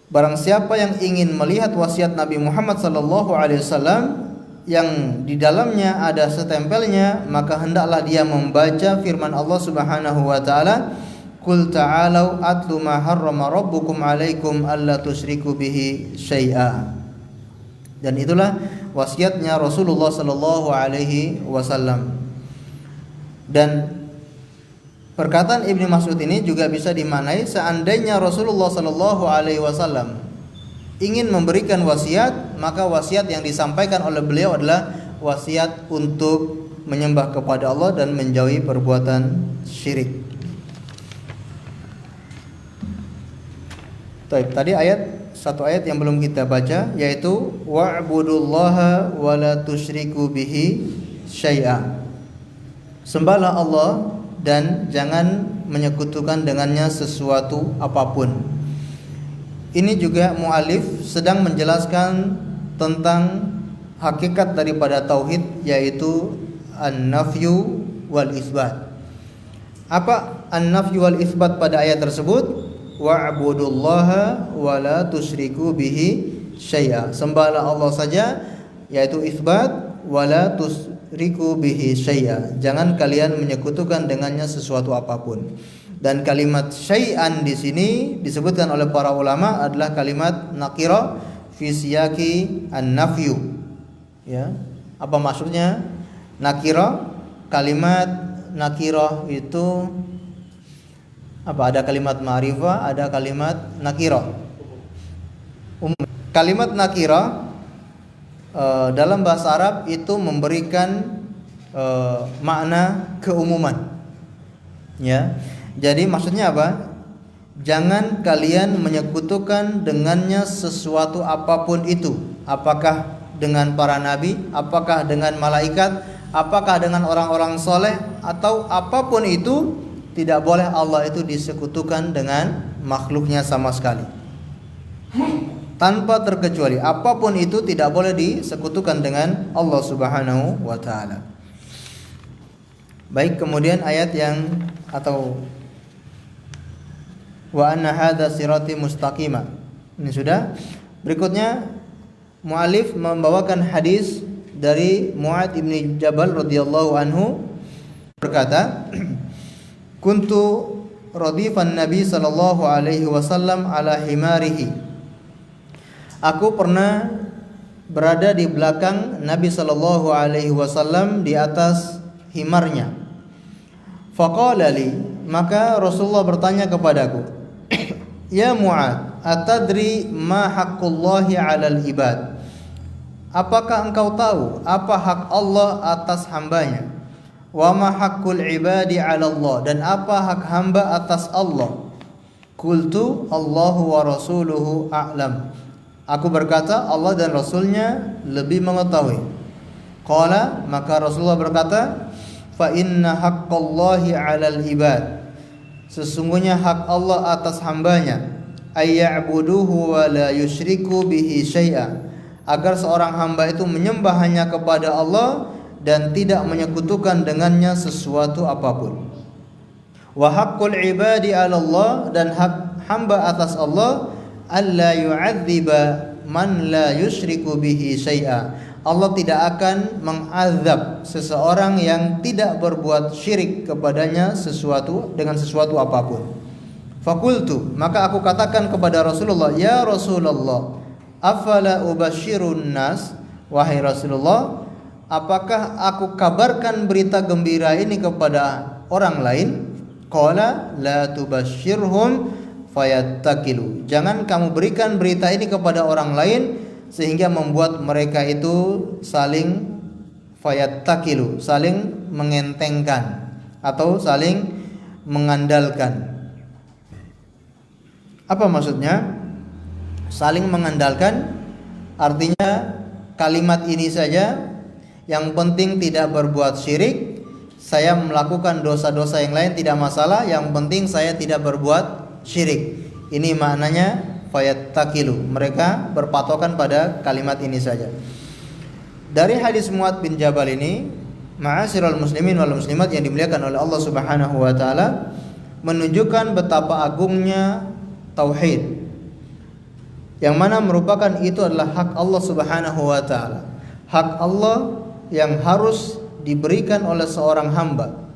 barang siapa yang ingin melihat wasiat Nabi Muhammad sallallahu alaihi wasallam yang di dalamnya ada stempelnya, maka hendaklah dia membaca firman Allah Subhanahu wa taala, Qul ta'alau atlu ma harrama rabbukum 'alaikum alla tusyriku bihi syai'a. Dan itulah wasiatnya Rasulullah sallallahu alaihi wasallam. Dan perkataan Ibnu Mas'ud ini juga bisa dimaknai seandainya Rasulullah sallallahu alaihi wasallam ingin memberikan wasiat, maka wasiat yang disampaikan oleh beliau adalah wasiat untuk menyembah kepada Allah dan menjauhi perbuatan syirik. Tadi satu ayat yang belum kita baca, yaitu wa'budullaha wa la tusyriku bihi syai'a. Sembahlah Allah dan jangan menyekutukan dengannya sesuatu apapun. Ini juga mu'alif sedang menjelaskan tentang hakikat daripada tauhid, yaitu an-nafyu wal isbat. Apa an-nafyu wal isbat pada ayat tersebut? Wa'budullaha wa la tusyriku bihi syai'a. Sembahlah Allah saja, yaitu isbat, wa la tusyriku bihi syai'a. Jangan kalian menyekutukan dengannya sesuatu apapun. Dan kalimat syai'an di sini disebutkan oleh para ulama adalah kalimat nakira fi siyaqi an-nafyu. Ya. Apa maksudnya? Nakira, kalimat nakira itu ada kalimat ma'rifah, ada kalimat nakira. Kalimat nakira dalam bahasa Arab itu memberikan makna keumuman. Ya. Jadi maksudnya apa? Jangan kalian menyekutukan dengannya sesuatu apapun itu. Apakah dengan para nabi, apakah dengan malaikat, apakah dengan orang-orang soleh, atau apapun itu, tidak boleh Allah itu disekutukan dengan makhluknya sama sekali. Tanpa terkecuali, apapun itu tidak boleh disekutukan dengan Allah Subhanahu wa taala. Baik, kemudian ayat yang atau wa anna hadza sirati mustaqima. Ini sudah. Berikutnya mu'alif membawakan hadis dari Mu'adz bin Jabal radhiyallahu anhu berkata, kuntu radifan Nabi sallallahu alaihi wasallam ala himarihi. Aku pernah berada di belakang Nabi sallallahu alaihi wasallam di atas himarnya. Faqala li, maka Rasulullah bertanya kepadaku, ya Mu'adz, atadri ma haqqullahi 'alal ibad? Apakah engkau tahu apa hak Allah atas hambanya? Wa ma haqqul ibadi 'ala Allah, dan apa hak hamba atas Allah? Qultu Allahu wa rasuluhu a'lam. Aku berkata, Allah dan Rasulnya lebih mengetahui. Qala, maka Rasulullah berkata, fa inna haqqallahi 'alal ibad, sesungguhnya hak Allah atas hambanya, ayya'buduhu wa la yusyriku bihi syai'a, agar seorang hamba itu menyembah hanya kepada Allah dan tidak menyekutukan dengannya sesuatu apapun. Wa haqqul ibadi 'ala Allah, dan hak hamba atas Allah, alla yu'adziba man la yusyriku bihi syai'a, Allah tidak akan mengazab seseorang yang tidak berbuat syirik kepadanya dengan sesuatu apapun. Fakultu, maka aku katakan kepada Rasulullah, ya Rasulullah, afala ubashirun nas, wahai Rasulullah, apakah aku kabarkan berita gembira ini kepada orang lain? Qala la tubashirhum fayattakilu, jangan kamu berikan berita ini kepada orang lain sehingga membuat mereka itu saling fayattakilu, saling mengentengkan atau saling mengandalkan. Apa maksudnya? Saling mengandalkan artinya kalimat ini saja, yang penting tidak berbuat syirik. Saya melakukan dosa-dosa yang lain tidak masalah, yang penting saya tidak berbuat syirik. Ini maknanya fayattakilu, mereka berpatokan pada kalimat ini saja. Dari hadis Mu'adz bin Jabal ini, ma'asyiral muslimin wal muslimat yang dimuliakan oleh Allah Subhanahu wa taala, menunjukkan betapa agungnya tauhid, yang mana merupakan itu adalah hak Allah Subhanahu wa taala. Hak Allah yang harus diberikan oleh seorang hamba.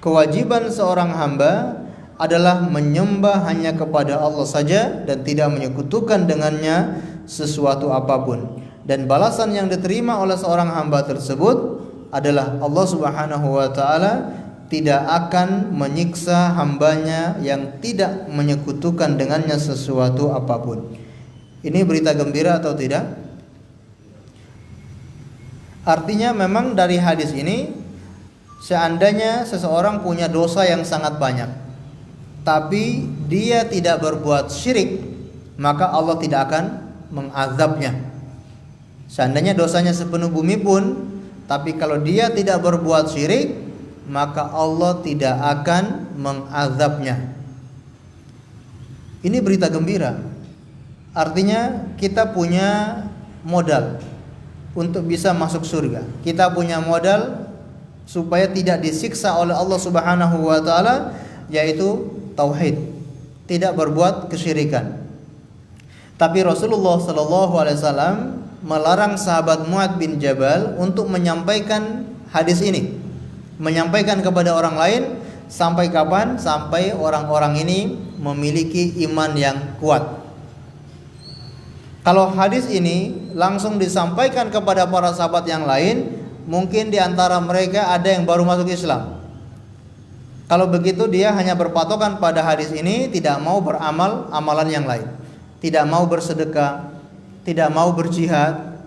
Kewajiban seorang hamba adalah menyembah hanya kepada Allah saja dan tidak menyekutukan dengannya sesuatu apapun. Dan balasan yang diterima oleh seorang hamba tersebut adalah Allah Subhanahu wa taala tidak akan menyiksa hambanya yang tidak menyekutukan dengannya sesuatu apapun. Ini berita gembira atau tidak? Artinya memang dari hadis ini, seandainya seseorang punya dosa yang sangat banyak, tapi dia tidak berbuat syirik, maka Allah tidak akan mengazabnya. Seandainya dosanya sepenuh bumi pun, tapi kalau dia tidak berbuat syirik, maka Allah tidak akan mengazabnya. Ini berita gembira. Artinya kita punya modal untuk bisa masuk surga. Kita punya modal supaya tidak disiksa oleh Allah Subhanahu wa taala, yaitu tauhid, tidak berbuat kesyirikan. Tapi Rasulullah sallallahu alaihi wasallam melarang sahabat Mu'adz bin Jabal untuk menyampaikan hadis ini, menyampaikan kepada orang lain. Sampai kapan? Sampai orang-orang ini memiliki iman yang kuat. Kalau hadis ini langsung disampaikan kepada para sahabat yang lain, mungkin di antara mereka ada yang baru masuk Islam. Kalau begitu dia hanya berpatokan pada hadis ini, tidak mau beramal amalan yang lain, tidak mau bersedekah, tidak mau berjihad,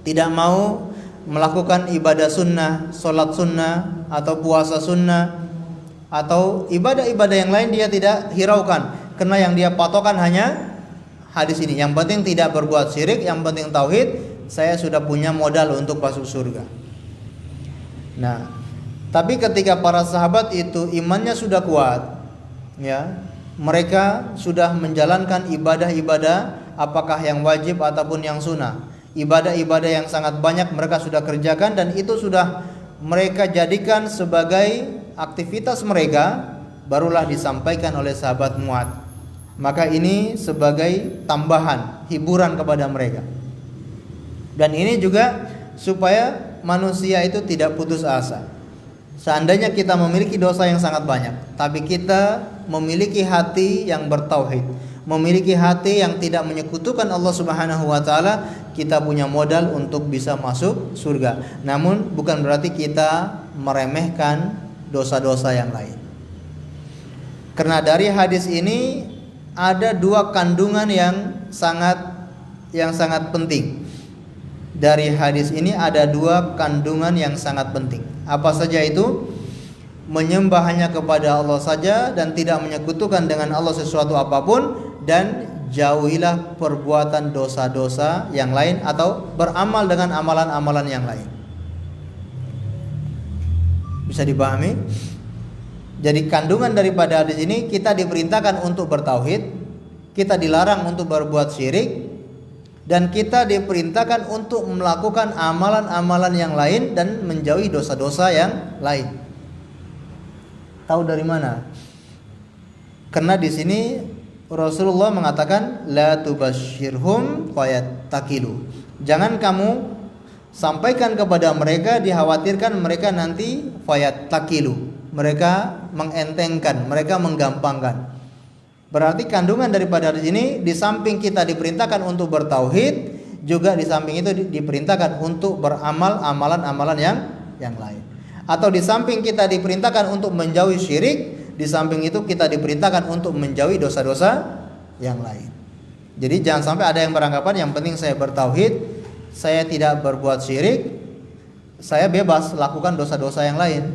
tidak mau melakukan ibadah sunnah, sholat sunnah atau puasa sunnah atau ibadah-ibadah yang lain dia tidak hiraukan, karena yang dia patokan hanya hadis ini. Yang penting tidak berbuat syirik, yang penting tauhid, saya sudah punya modal untuk masuk surga. Nah, tapi ketika para sahabat itu imannya sudah kuat, ya, mereka sudah menjalankan ibadah-ibadah, apakah yang wajib ataupun yang sunnah, ibadah-ibadah yang sangat banyak mereka sudah kerjakan, dan itu sudah mereka jadikan sebagai aktivitas mereka, barulah disampaikan oleh sahabat Mu'adz. Maka ini sebagai tambahan, hiburan kepada mereka. Dan ini juga supaya manusia itu tidak putus asa. Seandainya kita memiliki dosa yang sangat banyak, tapi kita memiliki hati yang bertauhid, memiliki hati yang tidak menyekutukan Allah Subhanahu wa taala, kita punya modal untuk bisa masuk surga. Namun bukan berarti kita meremehkan dosa-dosa yang lain. Karena dari hadis ini ada dua kandungan yang sangat penting. Dari hadis ini ada dua kandungan yang sangat penting. Apa saja itu? Menyembah hanya kepada Allah saja dan tidak menyekutukan dengan Allah sesuatu apapun, dan jauhilah perbuatan dosa-dosa yang lain atau beramal dengan amalan-amalan yang lain. Bisa dipahami? Jadi kandungan daripada hadis ini, kita diperintahkan untuk bertauhid, kita dilarang untuk berbuat syirik, dan kita diperintahkan untuk melakukan amalan-amalan yang lain dan menjauhi dosa-dosa yang lain. Tahu dari mana? Karena di sini Rasulullah mengatakan la tubasyirhum fayattakilu. Jangan kamu sampaikan kepada mereka, dikhawatirkan mereka nanti fayattakilu, mereka mengentengkan, mereka menggampangkan. Berarti kandungan daripada hadis ini, di samping kita diperintahkan untuk bertauhid, juga di samping itu diperintahkan untuk beramal amalan-amalan yang lain. Atau di samping kita diperintahkan untuk menjauhi syirik, di samping itu kita diperintahkan untuk menjauhi dosa-dosa yang lain. Jadi jangan sampai ada yang beranggapan yang penting saya bertauhid, saya tidak berbuat syirik, saya bebas lakukan dosa-dosa yang lain.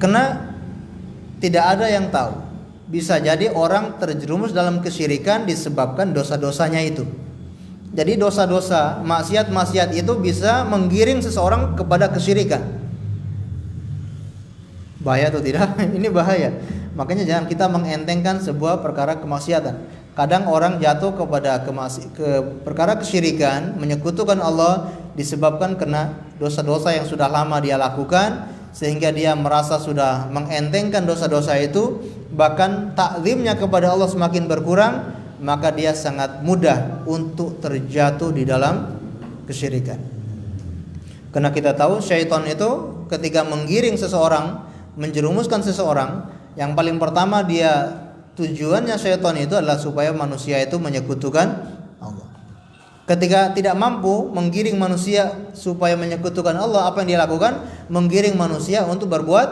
Karena tidak ada yang tahu. Bisa jadi orang terjerumus dalam kesyirikan disebabkan dosa-dosanya itu. Jadi dosa-dosa, maksiat-maksiat itu bisa menggiring seseorang kepada kesyirikan. Bahaya atau tidak? Ini bahaya. Makanya jangan kita mengentengkan sebuah perkara kemaksiatan. Kadang orang jatuh kepada perkara kesyirikan, menyekutukan Allah, disebabkan karena dosa-dosa yang sudah lama dia lakukan, sehingga dia merasa sudah mengentengkan dosa-dosa itu, bahkan takzimnya kepada Allah semakin berkurang, maka dia sangat mudah untuk terjatuh di dalam kesyirikan. Karena kita tahu syaitan itu ketika menggiring seseorang, menjerumuskan seseorang, Yang paling pertama tujuannya syaitan itu adalah supaya manusia itu menyekutukan Allah. Ketika tidak mampu menggiring manusia supaya menyekutukan Allah, apa yang dia lakukan? Menggiring manusia untuk berbuat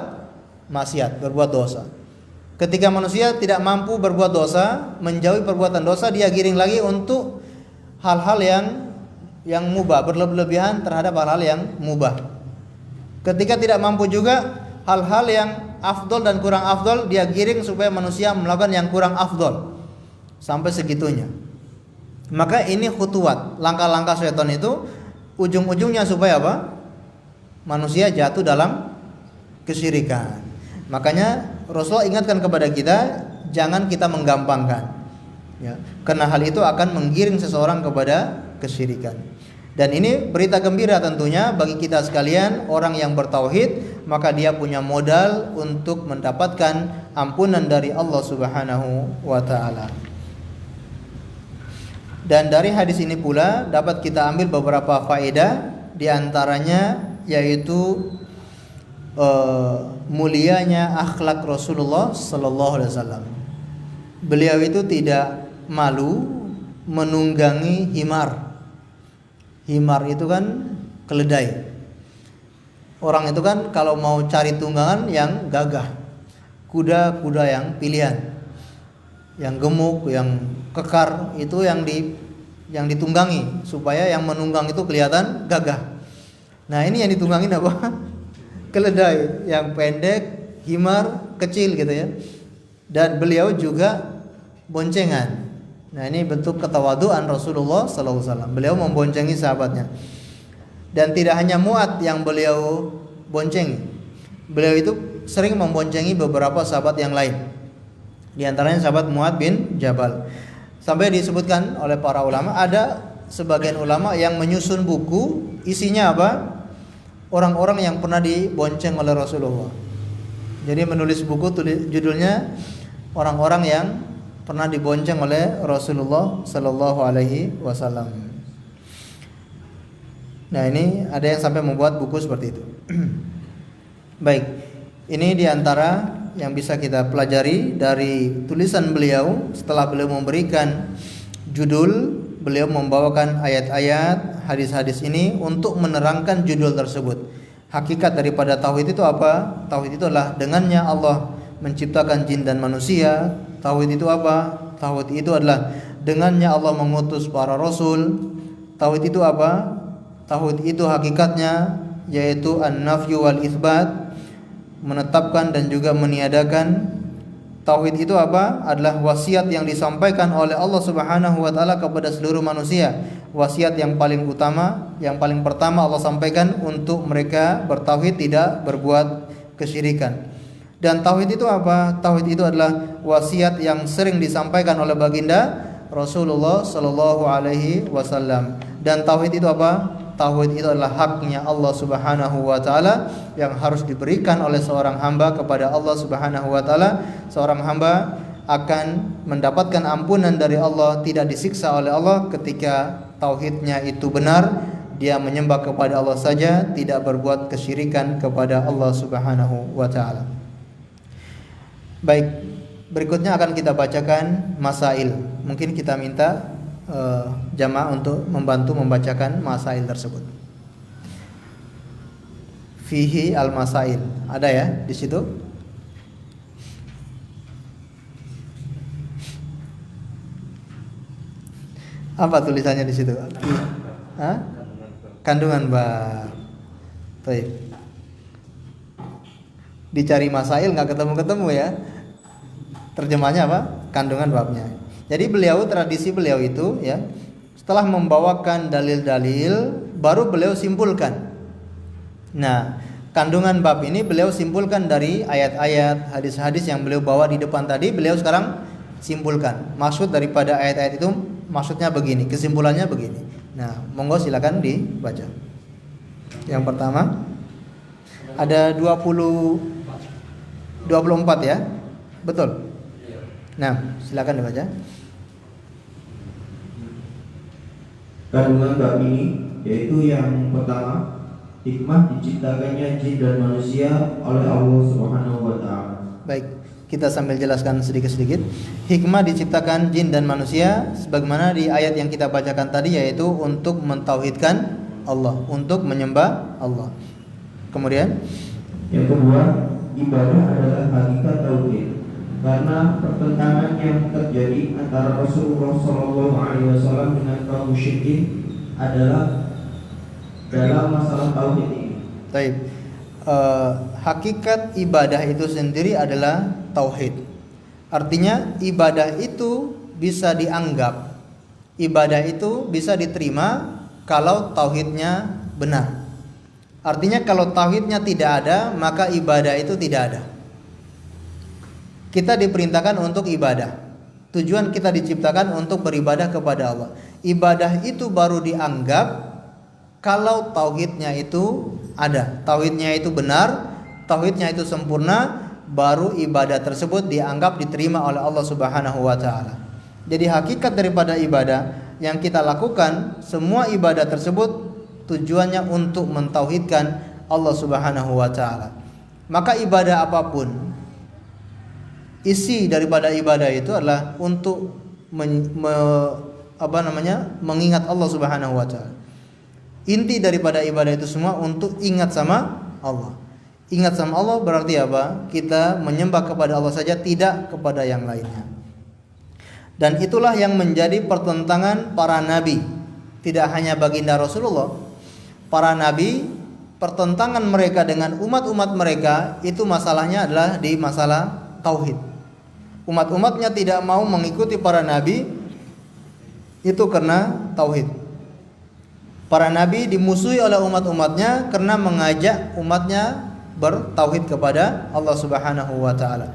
maksiat, berbuat dosa. Ketika manusia tidak mampu berbuat dosa, menjauhi perbuatan dosa, dia giring lagi untuk hal-hal yang mubah, berlebihan terhadap hal-hal yang mubah. Ketika tidak mampu juga hal-hal yang afdol dan kurang afdol, dia giring supaya manusia melakukan yang kurang afdol. Sampai segitunya. Maka ini khutuwat, langkah-langkah syaitan itu ujung-ujungnya supaya apa? Manusia jatuh dalam kesyirikan. Makanya Rasulullah ingatkan kepada kita, jangan kita menggampangkan, ya, karena hal itu akan menggiring seseorang kepada kesyirikan. Dan ini berita gembira tentunya bagi kita sekalian, orang yang bertauhid, maka dia punya modal untuk mendapatkan ampunan dari Allah Subhanahu wa taala. Dan dari hadis ini pula dapat kita ambil beberapa faedah, di antaranya yaitu mulianya akhlak Rasulullah sallallahu alaihi wasallam. Beliau itu tidak malu menunggangi himar. Himar itu kan keledai. Orang itu kan kalau mau cari tunggangan yang gagah, kuda-kuda yang pilihan, yang gemuk, yang kekar, itu yang ditunggangi supaya yang menunggang itu kelihatan gagah. Nah, ini yang ditunggangin apa? Keledai yang pendek, himar kecil gitu ya. Dan beliau juga boncengan. Nah, ini bentuk ketawaduan Rasulullah sallallahu alaihi wasallam. Beliau memboncengi sahabatnya. Dan tidak hanya Mu'ad yang beliau boncengi. Beliau itu sering memboncengi beberapa sahabat yang lain. Di antaranya sahabat Mu'ad bin Jabal. Sampai disebutkan oleh para ulama, ada sebagian ulama yang menyusun buku, isinya apa? Orang-orang yang pernah dibonceng oleh Rasulullah. Jadi menulis buku judulnya orang-orang yang pernah dibonceng oleh Rasulullah sallallahu alaihi wasallam. Nah, ini ada yang sampai membuat buku seperti itu. Baik, ini diantara yang bisa kita pelajari dari tulisan beliau. Setelah beliau memberikan judul, beliau membawakan ayat-ayat, hadis-hadis ini untuk menerangkan judul tersebut. Hakikat daripada tauhid itu apa? Tauhid itu adalah dengannya Allah menciptakan jin dan manusia. Tauhid itu apa? Tauhid itu adalah dengannya Allah mengutus para rasul. Tauhid itu apa? Tauhid itu hakikatnya yaitu an-nafyu wal itsbat, menetapkan dan juga meniadakan. Tauhid itu apa? Adalah wasiat yang disampaikan oleh Allah Subhanahu wa taala kepada seluruh manusia. Wasiat yang paling utama, yang paling pertama Allah sampaikan untuk mereka bertauhid, tidak berbuat kesyirikan. Dan tauhid itu apa? Tauhid itu adalah wasiat yang sering disampaikan oleh baginda Rasulullah sallallahu alaihi wasallam. Dan tauhid itu apa? Tauhid itu adalah haknya Allah Subhanahu wa taala yang harus diberikan oleh seorang hamba kepada Allah Subhanahu wa taala. Seorang hamba akan mendapatkan ampunan dari Allah, tidak disiksa oleh Allah ketika tauhidnya itu benar. Dia menyembah kepada Allah saja, tidak berbuat kesyirikan kepada Allah Subhanahu wa taala. Baik, berikutnya akan kita bacakan masail. Mungkin kita minta jamaah untuk membantu membacakan masail tersebut. Fihi al-masail. Ada ya di situ? Apa tulisannya di situ? Hah? Kandungan bab. Baik. Dicari masail nggak ketemu-ketemu ya. Terjemahnya apa? Kandungan babnya. Jadi tradisi beliau itu ya, setelah membawakan dalil-dalil baru beliau simpulkan. Nah, kandungan bab ini beliau simpulkan dari ayat-ayat, hadis-hadis yang beliau bawa di depan tadi, beliau sekarang simpulkan. Maksud daripada ayat-ayat itu maksudnya begini, kesimpulannya begini. Nah, monggo silakan dibaca. Yang pertama ada 24 ya. Betul? Nah, silakan dibaca. Kandungan bab ini yaitu yang pertama, hikmah diciptakannya jin dan manusia oleh Allah Subhanahu wa taala. Baik. kita sambil jelaskan sedikit-sedikit. Hikmah diciptakan jin dan manusia sebagaimana di ayat yang kita bacakan tadi, yaitu untuk mentauhidkan Allah, untuk menyembah Allah. Kemudian yang kedua, ibadah adalah hakikat tauhid. Karena pertentangan yang terjadi antara Rasulullah SAW dengan kaum musyrikin adalah dalam masalah tauhid ini. Baik. Hakikat ibadah itu sendiri adalah tauhid. Artinya ibadah itu bisa dianggap, ibadah itu bisa diterima kalau tauhidnya benar. Artinya kalau tauhidnya tidak ada, maka ibadah itu tidak ada. Kita diperintahkan untuk ibadah. Tujuan kita diciptakan untuk beribadah kepada Allah. Ibadah itu baru dianggap kalau tauhidnya itu ada, tauhidnya itu benar, tauhidnya itu sempurna, baru ibadah tersebut dianggap diterima oleh Allah Subhanahu wa taala. Jadi hakikat daripada ibadah yang kita lakukan, semua ibadah tersebut tujuannya untuk mentauhidkan Allah Subhanahu wa taala. Maka ibadah apapun, isi daripada ibadah itu adalah untuk mengingat Allah Subhanahu wa taala. Inti daripada ibadah itu semua untuk ingat sama Allah. Ingat sama Allah berarti apa? Kita menyembah kepada Allah saja, tidak kepada yang lainnya. Dan itulah yang menjadi pertentangan para nabi. Tidak hanya baginda Rasulullah. Para nabi, pertentangan mereka dengan umat-umat mereka itu masalahnya adalah di masalah tauhid. Umat-umatnya tidak mau mengikuti para nabi itu karena tauhid. Para nabi dimusuhi oleh umat-umatnya karena mengajak umatnya bertauhid kepada Allah Subhanahu wa taala.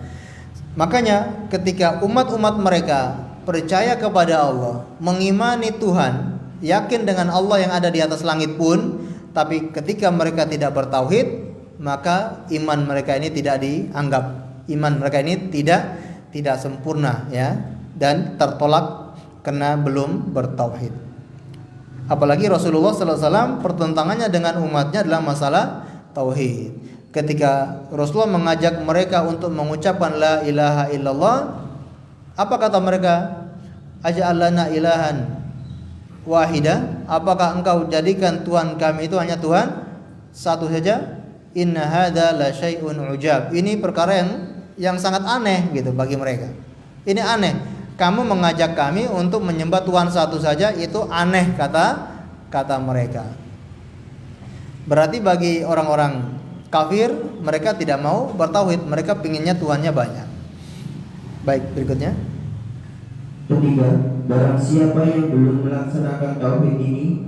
Makanya ketika umat-umat mereka percaya kepada Allah, mengimani Tuhan, yakin dengan Allah yang ada di atas langit pun, tapi ketika mereka tidak bertauhid, maka iman mereka ini tidak dianggap. Iman mereka ini tidak sempurna, ya, dan tertolak karena belum bertauhid. Apalagi Rasulullah SAW pertentangannya dengan umatnya adalah masalah tauhid. Ketika Rasulullah mengajak mereka untuk mengucapkan la ilaha illallah, apa kata mereka? Aj'al lana ilahan wahida, apakah engkau jadikan Tuhan kami itu hanya Tuhan satu saja? Inna hadza la syai'un ujab. Ini perkara yang sangat aneh gitu bagi mereka. Ini aneh. Kamu mengajak kami untuk menyembah Tuhan satu saja, itu aneh kata mereka. Berarti bagi orang-orang kafir, mereka tidak mau bertauhid, mereka pinginnya Tuhannya banyak. Baik, berikutnya. Ketiga, barang siapa yang belum melaksanakan tauhid ini,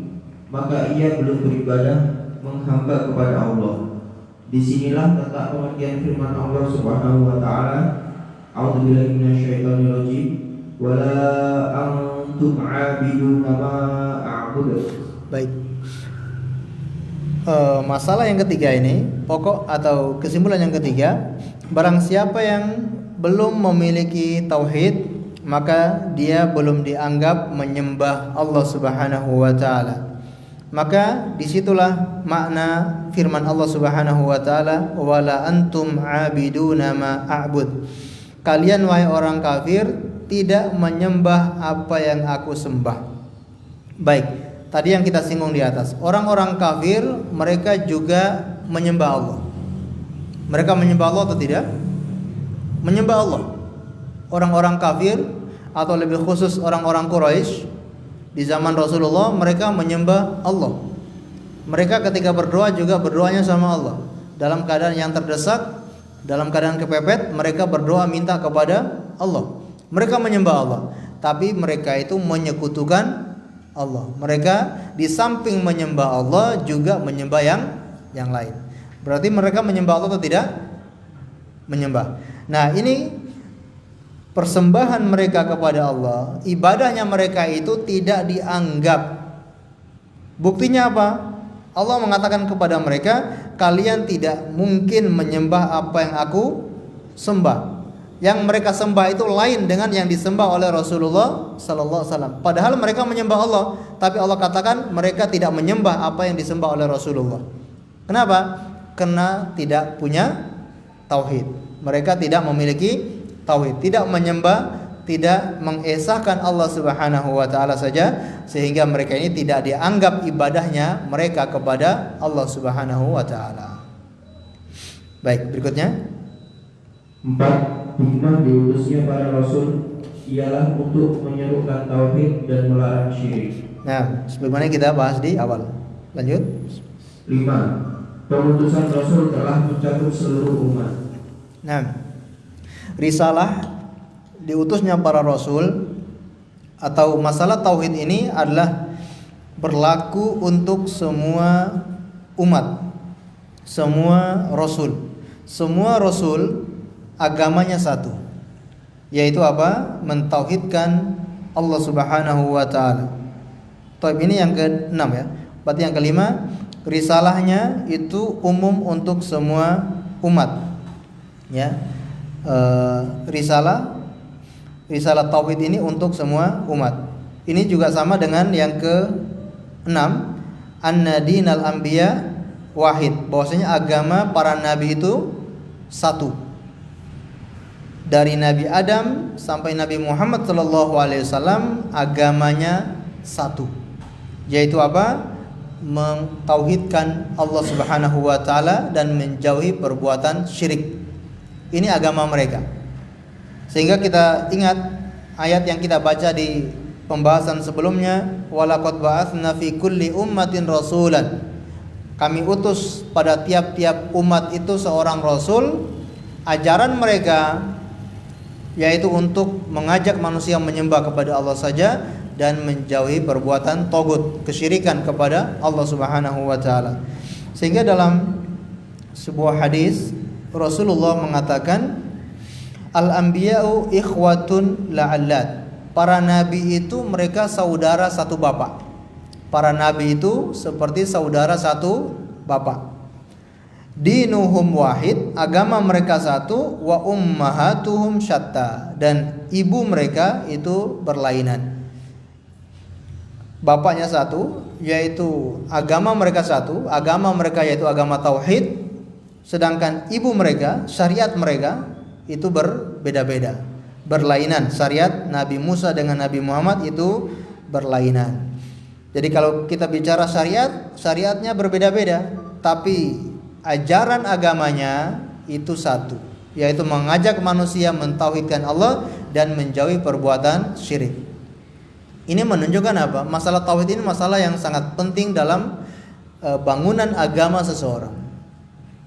maka ia belum beribadah menghamba kepada Allah. Disinilah letak pengertian firman Allah Subhanahu wa taala, A'udzubillahi minasyaitonir rajim. Wala antum 'abiduna ma a'budu. Baik. Masalah yang ketiga ini, pokok atau kesimpulan yang ketiga, barang siapa yang belum memiliki tauhid, maka dia belum dianggap menyembah Allah Subhanahu wa taala. Maka disitulah makna firman Allah Subhanahu wa taala, wala antum 'abiduna ma a'bud. Kalian wahai orang kafir tidak menyembah apa yang aku sembah. Baik, tadi yang kita singgung di atas, orang-orang kafir mereka juga menyembah Allah. Mereka menyembah Allah atau tidak? Menyembah Allah. Orang-orang kafir atau lebih khusus orang-orang Quraisy di zaman Rasulullah, mereka menyembah Allah. Mereka ketika berdoa juga berdoanya sama Allah. Dalam keadaan yang terdesak, dalam keadaan kepepet, mereka berdoa minta kepada Allah. Mereka menyembah Allah, tapi mereka itu menyekutukan Allah. Mereka di samping menyembah Allah juga menyembah yang lain. Berarti mereka menyembah Allah atau tidak? Menyembah. Nah, ini persembahan mereka kepada Allah, ibadahnya mereka itu tidak dianggap. Buktinya apa? Allah mengatakan kepada mereka, kalian tidak mungkin menyembah apa yang aku sembah. Yang mereka sembah itu lain dengan yang disembah oleh Rasulullah sallallahu alaihi wasallam. Padahal mereka menyembah Allah, tapi Allah katakan mereka tidak menyembah apa yang disembah oleh Rasulullah. Kenapa? Karena tidak punya tauhid. Mereka tidak memiliki tauhid, tidak menyembah, tidak mengesahkan Allah Subhanahu wa taala saja, sehingga mereka ini tidak dianggap ibadahnya mereka kepada Allah Subhanahu wa taala. Baik, berikutnya. 4. Hikmah diutusnya para rasul ialah untuk menyerukan tauhid dan melarang syirik. Nah, sebagaimana kita bahas di awal. Lanjut. 5. Pengutusan rasul telah mencakup seluruh umat. Nah, risalah diutusnya para rasul atau masalah tauhid ini adalah berlaku untuk semua umat, semua rasul. Semua rasul agamanya satu, yaitu apa? Mentauhidkan Allah Subhanahu wa taala. Tauhid ini yang ke-6 ya. Berarti yang kelima, risalahnya itu umum untuk semua umat. Ya. Risalah tauhid ini untuk semua umat. Ini juga sama dengan yang ke-6, anna dinal anbiya wahid, bahwasanya agama para nabi itu satu. Dari Nabi Adam sampai Nabi Muhammad SAW agamanya satu, yaitu apa? Mentauhidkan Allah Subhanahu wa taala dan menjauhi perbuatan syirik. Ini agama mereka. Sehingga kita ingat ayat yang kita baca di pembahasan sebelumnya, walaqad ba'atsna fi kulli ummatin rasulan. Kami utus pada tiap-tiap umat itu seorang rasul. Ajaran mereka yaitu untuk mengajak manusia menyembah kepada Allah saja dan menjauhi perbuatan tagut, kesyirikan kepada Allah Subhanahu wa taala. Sehingga dalam sebuah hadis Rasulullah mengatakan, al-anbiya'u ikhwatun la'allat. Para nabi itu mereka saudara satu bapak. Para nabi itu seperti saudara satu bapak. Dinuhum wahid, agama mereka satu, wa ummahatuhum syatta, dan ibu mereka itu berlainan. Bapaknya satu, yaitu agama mereka satu, agama mereka yaitu agama tauhid, sedangkan ibu mereka, syariat mereka itu berbeda-beda, berlainan. Syariat Nabi Musa dengan Nabi Muhammad itu berlainan. Jadi kalau kita bicara syariat, syariatnya berbeda-beda, tapi ajaran agamanya itu satu, yaitu mengajak manusia mentauhidkan Allah dan menjauhi perbuatan syirik. Ini menunjukkan apa? Masalah tauhid ini masalah yang sangat penting dalam bangunan agama seseorang.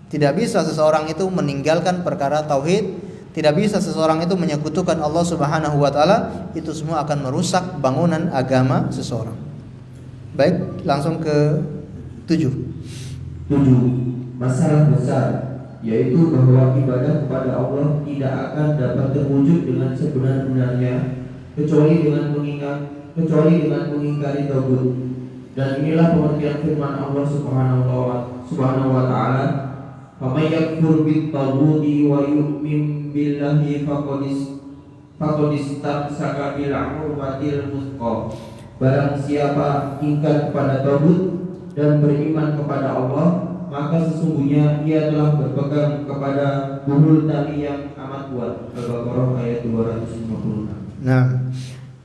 Tidak bisa seseorang itu meninggalkan perkara tauhid, tidak bisa seseorang itu menyekutukan Allah Subhanahu wa taala, itu semua akan merusak bangunan agama seseorang. Baik, langsung ke 7. 7. Masalah besar, yaitu bahwa ibadah kepada Allah tidak akan dapat terwujud dengan sebenar-benarnya kecuali dengan mengingkari tagut. Dan inilah pengertian firman Allah Subhanahu wa taala, "Faman yakfur bit-taghuti wa yu'min billahi faqad istamsaka bil 'urwatil wuthqa." Barang siapa ingkar kepada tagut dan beriman kepada Allah, maka sesungguhnya ia telah berpegang kepada buhul tali yang amat kuat. Al-Baqarah ayat 256. Nah,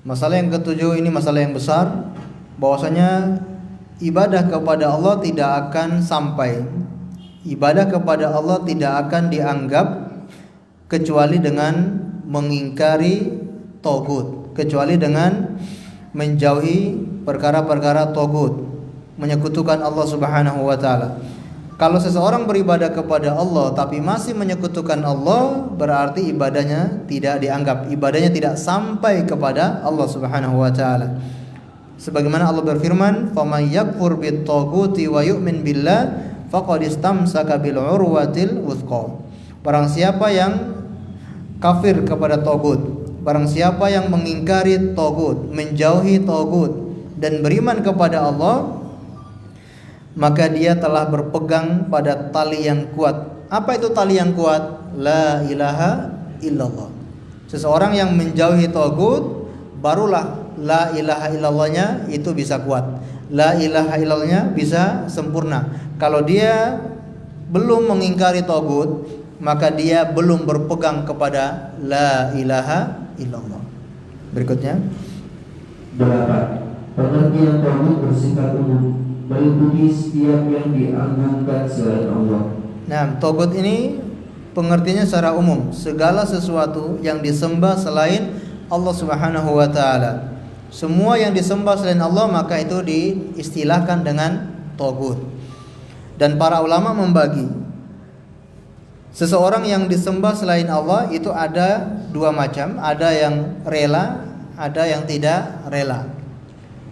masalah yang ketujuh ini masalah yang besar, bahwasanya ibadah kepada Allah tidak akan sampai, ibadah kepada Allah tidak akan dianggap kecuali dengan mengingkari tagut, kecuali dengan menjauhi perkara-perkara tagut, menyekutukan Allah Subhanahu wa taala. Kalau seseorang beribadah kepada Allah tapi masih menyekutukan Allah, berarti ibadahnya tidak dianggap, ibadahnya tidak sampai kepada Allah Subhanahu wa taala. Sebagaimana Allah berfirman, "Faman yakfur bit-taghuti wa yu'min billah faqad istamsaka bil 'urwatil wuthqa." Barang siapa yang kafir kepada tagut, barang siapa yang mengingkari tagut, menjauhi tagut dan beriman kepada Allah, maka dia telah berpegang pada tali yang kuat. Apa itu tali yang kuat? La ilaha illallah. Seseorang yang menjauhi tagut, barulah la ilaha illallahnya itu bisa kuat, la ilaha illallahnya bisa sempurna. Kalau dia belum mengingkari tagut, maka dia belum berpegang kepada la ilaha illallah. Berikutnya 8. Pengertian tauhid bersifat umum, meliputi setiap yang diagungkan selain Allah. Nah, tauhid ini pengertiannya secara umum, segala sesuatu yang disembah selain Allah Subhanahu wa taala. Semua yang disembah selain Allah maka itu diistilahkan dengan tauhid. Dan para ulama membagi seseorang yang disembah selain Allah itu ada dua macam, ada yang rela, ada yang tidak rela.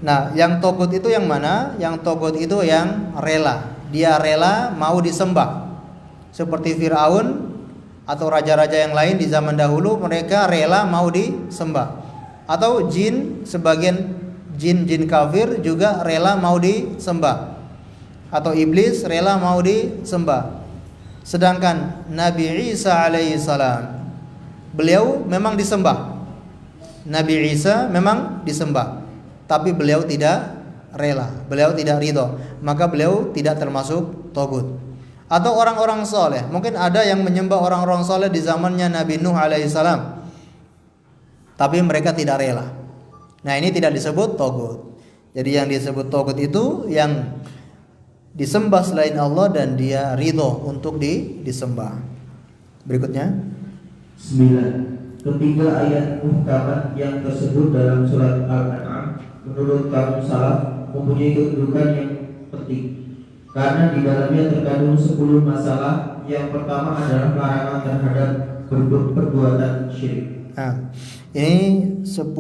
Nah, yang tauhid itu yang mana? Yang tauhid itu yang rela. Dia rela mau disembah. Seperti Firaun atau raja-raja yang lain di zaman dahulu, mereka rela mau disembah. Atau jin, sebagian jin kafir juga rela mau disembah. Atau iblis rela mau disembah. Sedangkan Nabi Isa alaihissalam, beliau memang disembah. Nabi Isa memang disembah, tapi beliau tidak rela, beliau tidak ridho, maka beliau tidak termasuk tauhid. Atau orang-orang soleh, mungkin ada yang menyembah orang-orang soleh di zamannya Nabi Nuh alaihissalam, tapi mereka tidak rela. Nah, ini tidak disebut tauhid. Jadi yang disebut tauhid itu yang disembah selain Allah dan dia ridho untuk disembah. Berikutnya 9. Ketiga ayat muhkamat yang tersebut dalam surat Al-An'am menurut kaum salaf mempunyai kedudukan yang penting, karena di dalamnya terkandung 10 masalah. Yang pertama adalah larangan terhadap perbuatan syirik. Nah, ini 10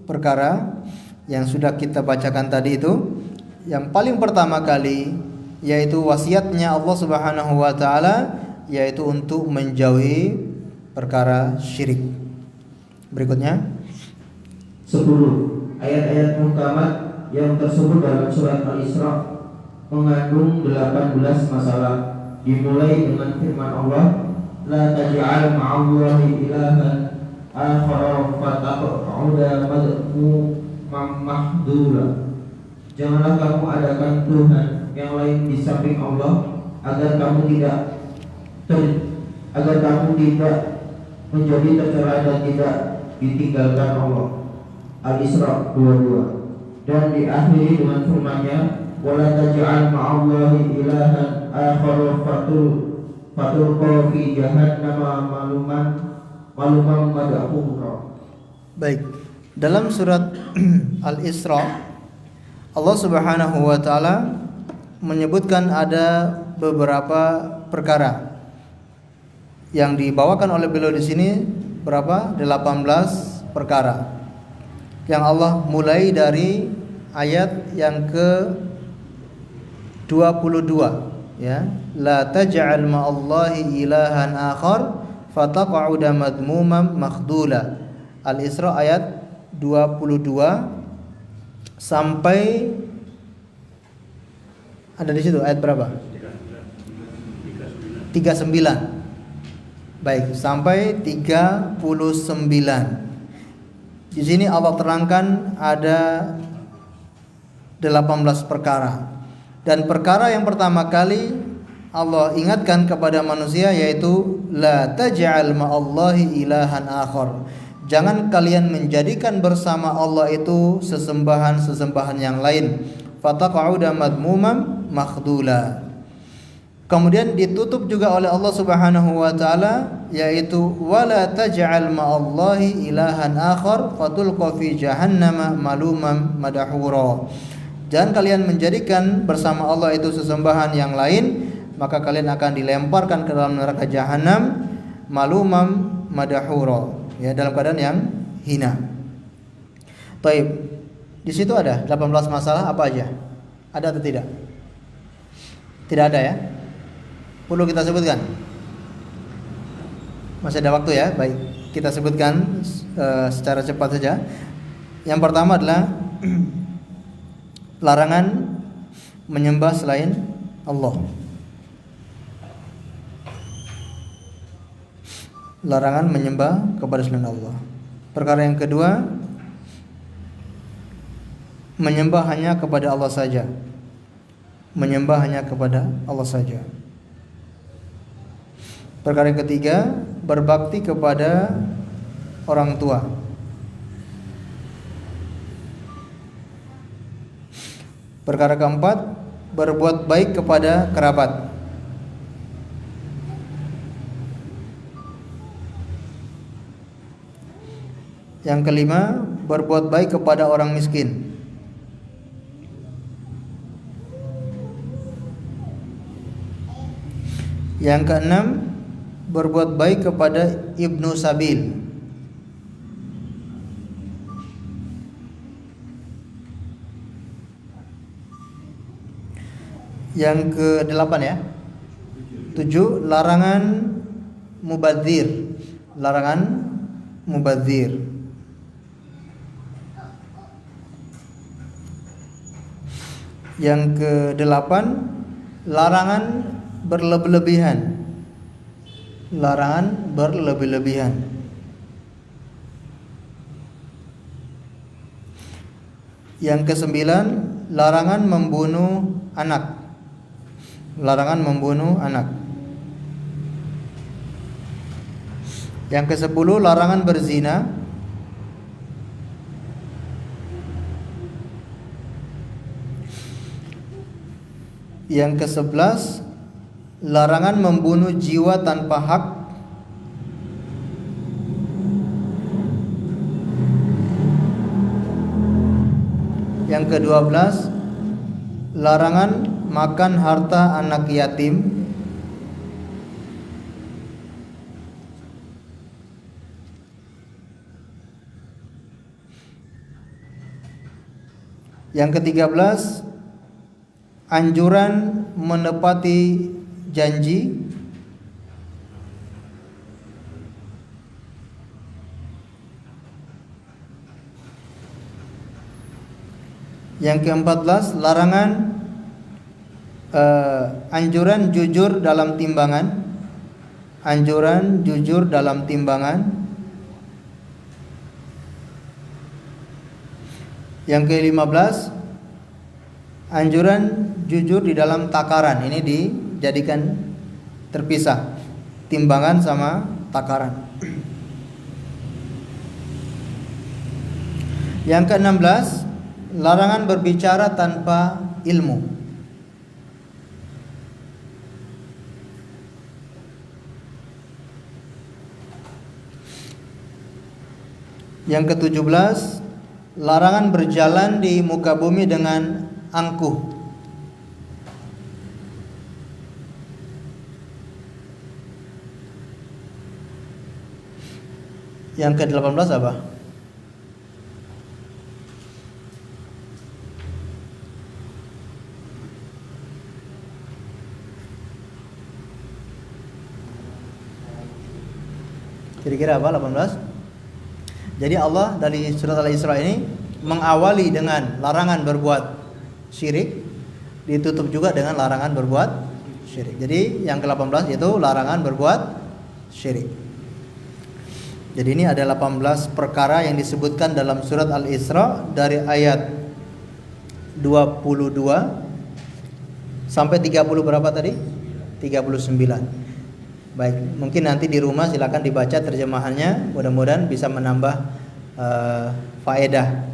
perkara yang sudah kita bacakan tadi itu. Yang paling pertama kali yaitu wasiatnya Allah Subhanahu wa taala, yaitu untuk menjauhi perkara syirik. Berikutnya 10. Ayat-ayat muhkamat yang tersebut dalam surat Al-Isra mengandung 18 masalah, dimulai dengan firman Allah, la taj'al ma'allahi ilahan akhara fataq'uda madhmuman mahdura. Janganlah kamu adakan Tuhan yang lain di samping Allah, agar kamu tidak menjadi tercela dan tidak ditinggalkan Allah. Al-Isra 22. Dan diakhiri dengan firman-Nya, wala taj'al ma'allahi ilahan akhara fatulqa fi jahannam maluman madhura. baik, dalam surat Al-Isra Allah Subhanahu wa taala menyebutkan ada beberapa perkara yang dibawakan oleh beliau di sini. Berapa? 18 perkara. Yang Allah mulai dari ayat yang ke-22 ya, la taj'al ma'allahi ilahan akhar fataq'uda madhmuman makhdula. Al-Isra ayat 22 sampai ada di situ ayat berapa? 39. Baik, sampai 39. Di sini Allah terangkan ada 18 perkara. Dan perkara yang pertama kali Allah ingatkan kepada manusia yaitu la taj'al ma'allahi ilahan akhar. Jangan kalian menjadikan bersama Allah itu sesembahan yang lain. Fataq'uda madhmuman makhdula. Kemudian ditutup juga oleh Allah Subhanahu wa taala yaitu wala taj'al ma'allahi ilahan akhar fatulqa fi jahannam maluman madhura. Jangan kalian menjadikan bersama Allah itu sesembahan yang lain, maka kalian akan dilemparkan ke dalam neraka jahanam malumam madhura. Ya, dalam keadaan yang hina. Taib. Di situ ada 18 masalah apa aja? Ada atau tidak? Tidak ada ya? Perlu kita sebutkan? Masih ada waktu ya? Baik, kita sebutkan secara cepat saja. Yang pertama adalah larangan menyembah selain Allah. Larangan menyembah kepada selain Allah. Perkara yang kedua, menyembah hanya kepada Allah saja. Menyembah hanya kepada Allah saja. Perkara yang ketiga, berbakti kepada orang tua. Perkara keempat, berbuat baik kepada kerabat. Yang kelima, berbuat baik kepada orang miskin. Yang keenam, berbuat baik kepada ibnu sabil. Yang kedelapan ya, 7, larangan mubadzir. Larangan mubadzir. Yang ke-8, larangan berlebih-lebihan. Larangan berlebih-lebihan. Yang ke-9, larangan membunuh anak. Larangan membunuh anak. Yang ke-10, larangan berzina. Yang ke-11, larangan membunuh jiwa tanpa hak. Yang ke-12, larangan makan harta anak yatim. Yang ke-13, anjuran menepati janji. Yang ke-14, larangan anjuran jujur dalam timbangan. Anjuran jujur dalam timbangan. Yang ke-15, anjuran jujur di dalam takaran. Ini dijadikan terpisah, timbangan sama takaran. Yang ke-16, larangan berbicara tanpa ilmu. Yang ke-17, larangan berjalan di muka bumi dengan angkuh. Yang ke-18 apa? Kira-kira apa 18? Jadi Allah dari surat Al-Isra ini mengawali dengan larangan berbuat syirik, ditutup juga dengan larangan berbuat syirik. Jadi yang ke-18 itu larangan berbuat syirik. Jadi ini ada 18 perkara yang disebutkan dalam surat Al-Isra dari ayat 22 sampai 30 berapa tadi? 39. Baik, mungkin nanti di rumah silakan dibaca terjemahannya, mudah-mudahan bisa menambah faedah.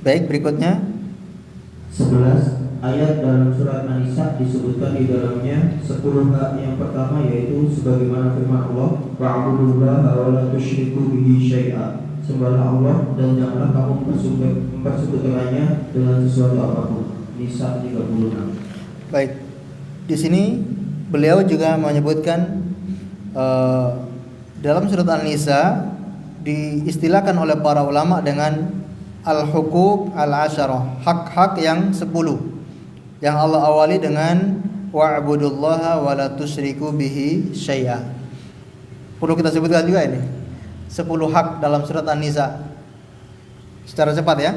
Baik, berikutnya 11 ayat dalam surat An-Nisa disebutkan di dalamnya 10 hak. Yang pertama yaitu sebagaimana firman Allah, wa'budullaha wa la tusyriku bihi syai'a. Sembahlah Allah dan janganlah kamu mempersekutukannya dengan sesuatu apapun. Nisa 36. baik. Di sini beliau juga menyebutkan dalam surat An-Nisa diistilahkan oleh para ulama dengan al-huquq al-asyarah, hak-hak yang 10 yang Allah awali dengan wa'budullaha wa la tusyriku bihi syai'a. Perlu kita sebutkan juga ini 10 hak dalam surat An-Nisa secara cepat ya.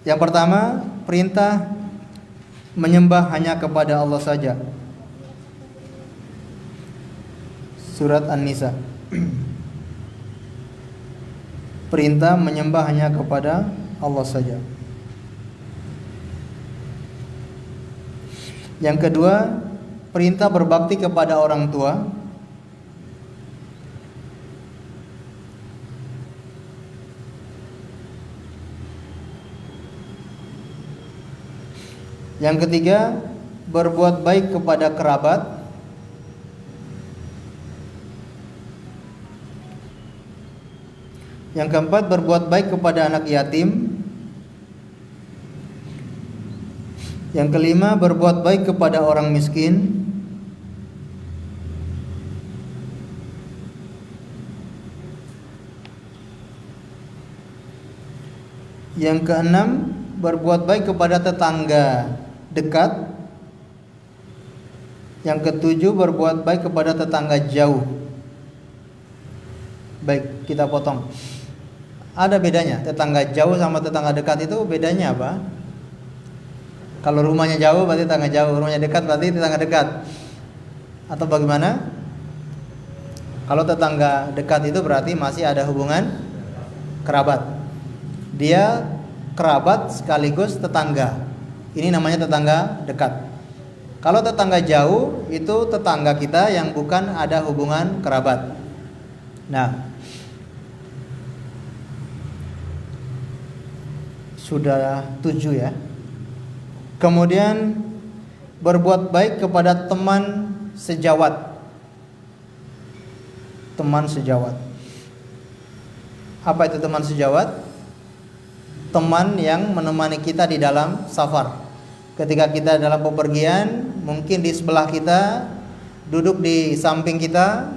Yang pertama, perintah menyembah hanya kepada Allah saja. Surat An-Nisa. Perintah menyembah hanya kepada Allah saja. Yang kedua, perintah berbakti kepada orang tua. Yang ketiga, berbuat baik kepada kerabat. Yang keempat, berbuat baik kepada anak yatim. Yang kelima, berbuat baik kepada orang miskin. Yang keenam, berbuat baik kepada tetangga dekat. Yang ketujuh, berbuat baik kepada tetangga jauh. Baik, kita potong. Ada bedanya, tetangga jauh sama tetangga dekat itu bedanya apa? Kalau rumahnya jauh berarti tetangga jauh, rumahnya dekat berarti tetangga dekat. Atau bagaimana? Kalau tetangga dekat itu berarti masih ada hubungan kerabat. Dia kerabat sekaligus tetangga. Ini namanya tetangga dekat. Kalau tetangga jauh itu tetangga kita yang bukan ada hubungan kerabat. Nah, sudah 7 ya. Kemudian berbuat baik kepada teman sejawat. Teman sejawat. Apa itu teman sejawat? Teman yang menemani kita di dalam safar. Ketika kita dalam bepergian, mungkin di sebelah kita, duduk di samping kita.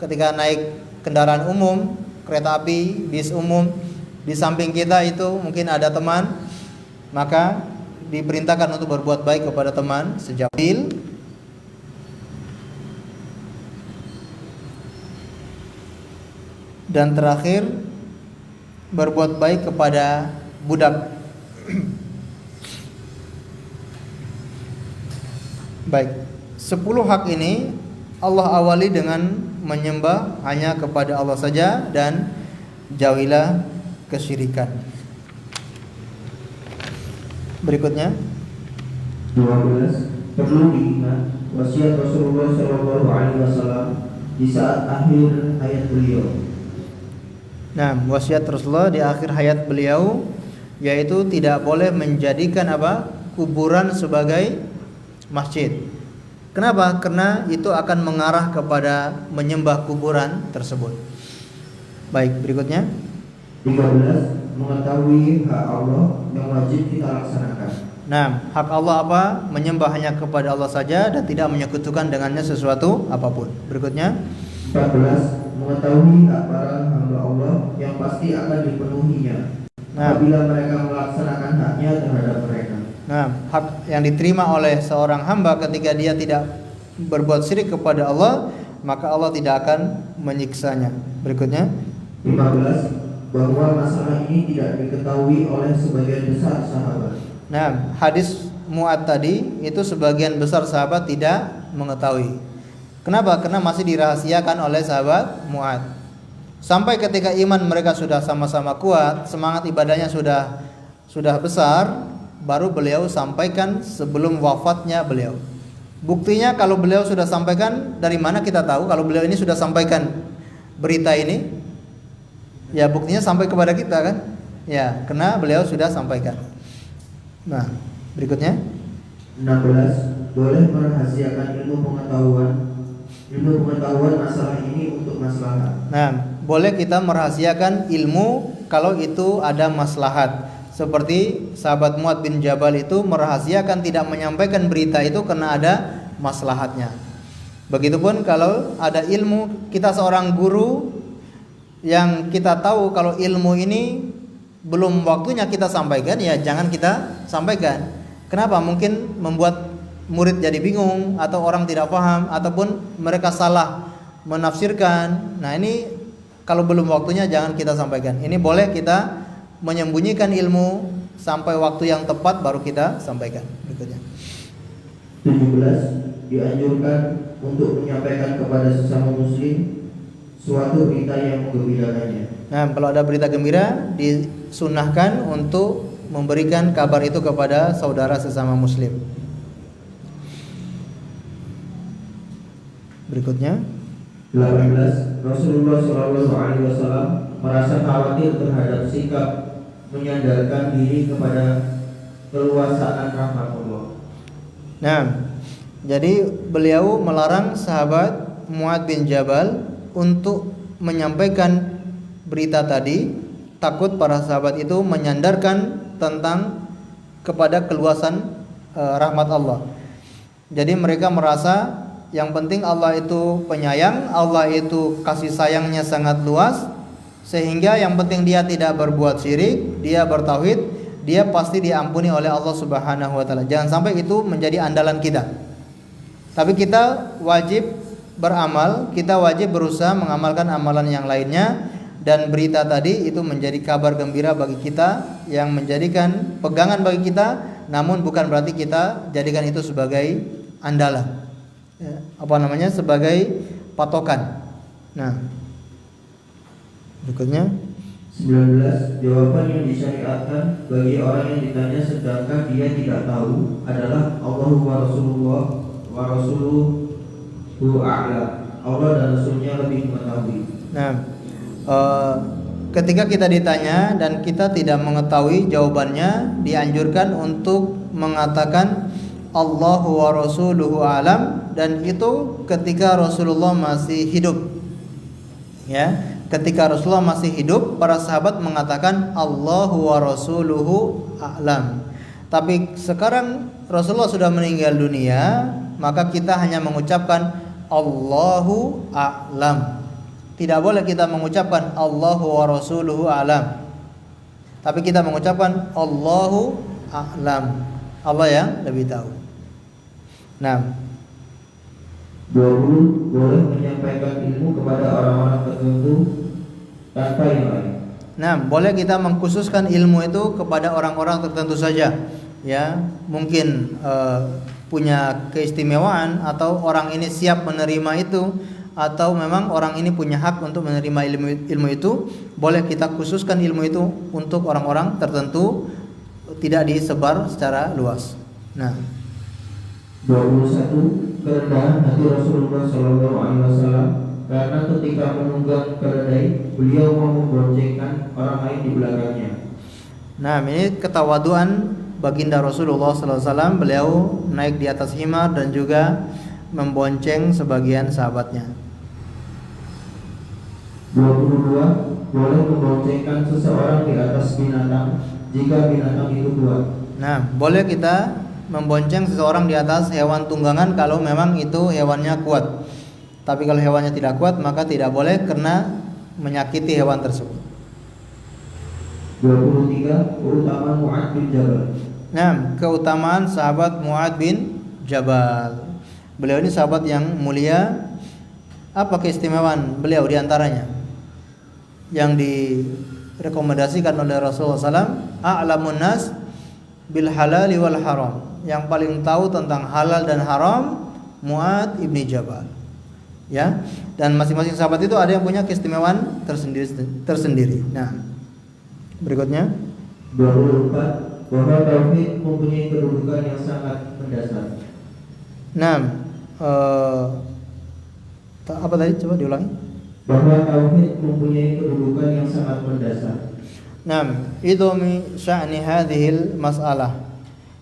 Ketika naik kendaraan umum, kereta api, bis umum, di samping kita itu mungkin ada teman, maka diperintahkan untuk berbuat baik kepada teman sejawat. Dan terakhir, berbuat baik kepada budak. Baik, 10 hak ini Allah awali dengan menyembah hanya kepada Allah saja dan jauhilah kesyirikan. Berikutnya 12. Perlu diingat wasiat Rasulullah SAW di saat akhir hayat beliau. Nah, wasiat Rasulullah di akhir hayat beliau yaitu tidak boleh menjadikan kuburan sebagai masjid. Kenapa? Karena itu akan mengarah kepada menyembah kuburan tersebut. Baik, berikutnya 13. Mengetahui hak Allah yang wajib kita laksanakan. Nah, hak Allah apa? Menyembah hanya kepada Allah saja dan tidak menyekutukan dengannya sesuatu apapun. Berikutnya 14. Mengetahui hak para hamba Allah yang pasti akan dipenuhinya apabila mereka melaksanakan haknya terhadap mereka. Nah, hak yang diterima oleh seorang hamba ketika dia tidak berbuat syirik kepada Allah, maka Allah tidak akan menyiksanya. Berikutnya 15. Bahwa masalah ini tidak diketahui oleh sebagian besar sahabat. Nah, hadis Mu'ad tadi itu sebagian besar sahabat tidak mengetahui. Kenapa? Karena masih dirahasiakan oleh sahabat Mu'ad. Sampai ketika iman mereka sudah sama-sama kuat, semangat ibadahnya sudah besar, baru beliau sampaikan sebelum wafatnya beliau. Buktinya kalau beliau sudah sampaikan, dari mana kita tahu kalau beliau ini sudah sampaikan berita ini? Ya, buktinya sampai kepada kita kan? Ya, karena beliau sudah sampaikan. Nah, berikutnya 16. Boleh merahasiakan ilmu pengetahuan masalah ini untuk maslahat. Nah, boleh kita merahasiakan ilmu kalau itu ada maslahat. Seperti sahabat Mu'ad bin Jabal itu merahasiakan, tidak menyampaikan berita itu karena ada maslahatnya. Begitupun kalau ada ilmu, kita seorang guru yang kita tahu kalau ilmu ini belum waktunya kita sampaikan, ya jangan kita sampaikan. Kenapa? Mungkin membuat murid jadi bingung, atau orang tidak paham, ataupun mereka salah menafsirkan. Nah, ini kalau belum waktunya jangan kita sampaikan. Ini boleh kita menyembunyikan ilmu sampai waktu yang tepat baru kita sampaikan. Berikutnya 17. Dianjurkan untuk menyampaikan kepada sesama muslim suatu berita yang menggembirakannya. Nah, kalau ada berita gembira disunahkan untuk memberikan kabar itu kepada saudara sesama muslim. Berikutnya 18. Rasulullah SAW merasa khawatir terhadap sikap menyandarkan diri kepada keluasaan rahmat Allah. Nah, jadi beliau melarang sahabat Mu'adz bin Jabal untuk menyampaikan berita tadi, takut para sahabat itu menyandarkan tentang kepada keluasan rahmat Allah. Jadi mereka merasa yang penting Allah itu penyayang, Allah itu kasih sayangnya sangat luas, sehingga yang penting dia tidak berbuat syirik, dia bertauhid, dia pasti diampuni oleh Allah Subhanahu wa taala. Jangan sampai itu menjadi andalan kita. Tapi kita wajib beramal, kita wajib berusaha mengamalkan amalan yang lainnya, dan berita tadi itu menjadi kabar gembira bagi kita yang menjadikan pegangan bagi kita, namun bukan berarti kita jadikan itu sebagai andalan. Sebagai patokan. Nah, berikutnya 19. Jawaban yang disyariatkan bagi orang yang ditanya sedangkan dia tidak tahu adalah Allahu wa rasuluhu a'lam. Allah dan Rasulnya lebih mengetahui. Nah, ketika kita ditanya dan kita tidak mengetahui jawabannya, dianjurkan untuk mengatakan Allahu wa rasuluhu a'lam, dan itu ketika Rasulullah masih hidup. Ya, ketika Rasulullah masih hidup, para sahabat mengatakan Allahu wa rasuluhu a'lam. Tapi sekarang Rasulullah sudah meninggal dunia, maka kita hanya mengucapkan Allahu a'lam. Tidak boleh kita mengucapkan Allahu wa rasuluhu a'lam, tapi kita mengucapkan Allahu a'lam. Allah yang lebih tahu. Nah, 20. Boleh menyampaikan ilmu kepada orang-orang tertentu tanpa yang lain. Nah, boleh kita mengkhususkan ilmu itu kepada orang-orang tertentu saja. Ya, mungkin punya keistimewaan, atau orang ini siap menerima itu, atau memang orang ini punya hak untuk menerima ilmu itu. Boleh kita khususkan ilmu itu untuk orang-orang tertentu, tidak disebar secara luas. Nah, 21. Kerendahan hati Rasulullah SAW, karena ketika menunggang keledai beliau mau memboncengkan orang lain di belakangnya. Nah, ini ketawaduan baginda Rasulullah SAW. Beliau naik di atas himar dan juga membonceng sebagian sahabatnya. 22. Boleh memboncengkan seseorang di atas binatang jika binatang itu kuat. Nah, boleh kita membonceng seseorang di atas hewan tunggangan kalau memang itu hewannya kuat. Tapi kalau hewannya tidak kuat, maka tidak boleh karena menyakiti hewan tersebut. 23. Keutamaan Mu'adz bin Jabal. Nah, keutamaan sahabat Mu'adz bin Jabal. Beliau ini sahabat yang mulia. Apa keistimewaan beliau di antaranya? Yang direkomendasikan oleh Rasulullah SAW, a'lamun nas bil halali wal haram. Yang paling tahu tentang halal dan haram Mu'adz bin Jabal. Ya, dan masing-masing sahabat itu ada yang punya keistimewaan tersendiri. Nah, berikutnya 24. Bahwa tauhid mempunyai kedudukan yang sangat mendasar. Nah, apa tadi? Coba diulangi. Bahwa tauhid mempunyai kedudukan yang sangat mendasar. Nah, itu sya'ni hadhil mas'alah.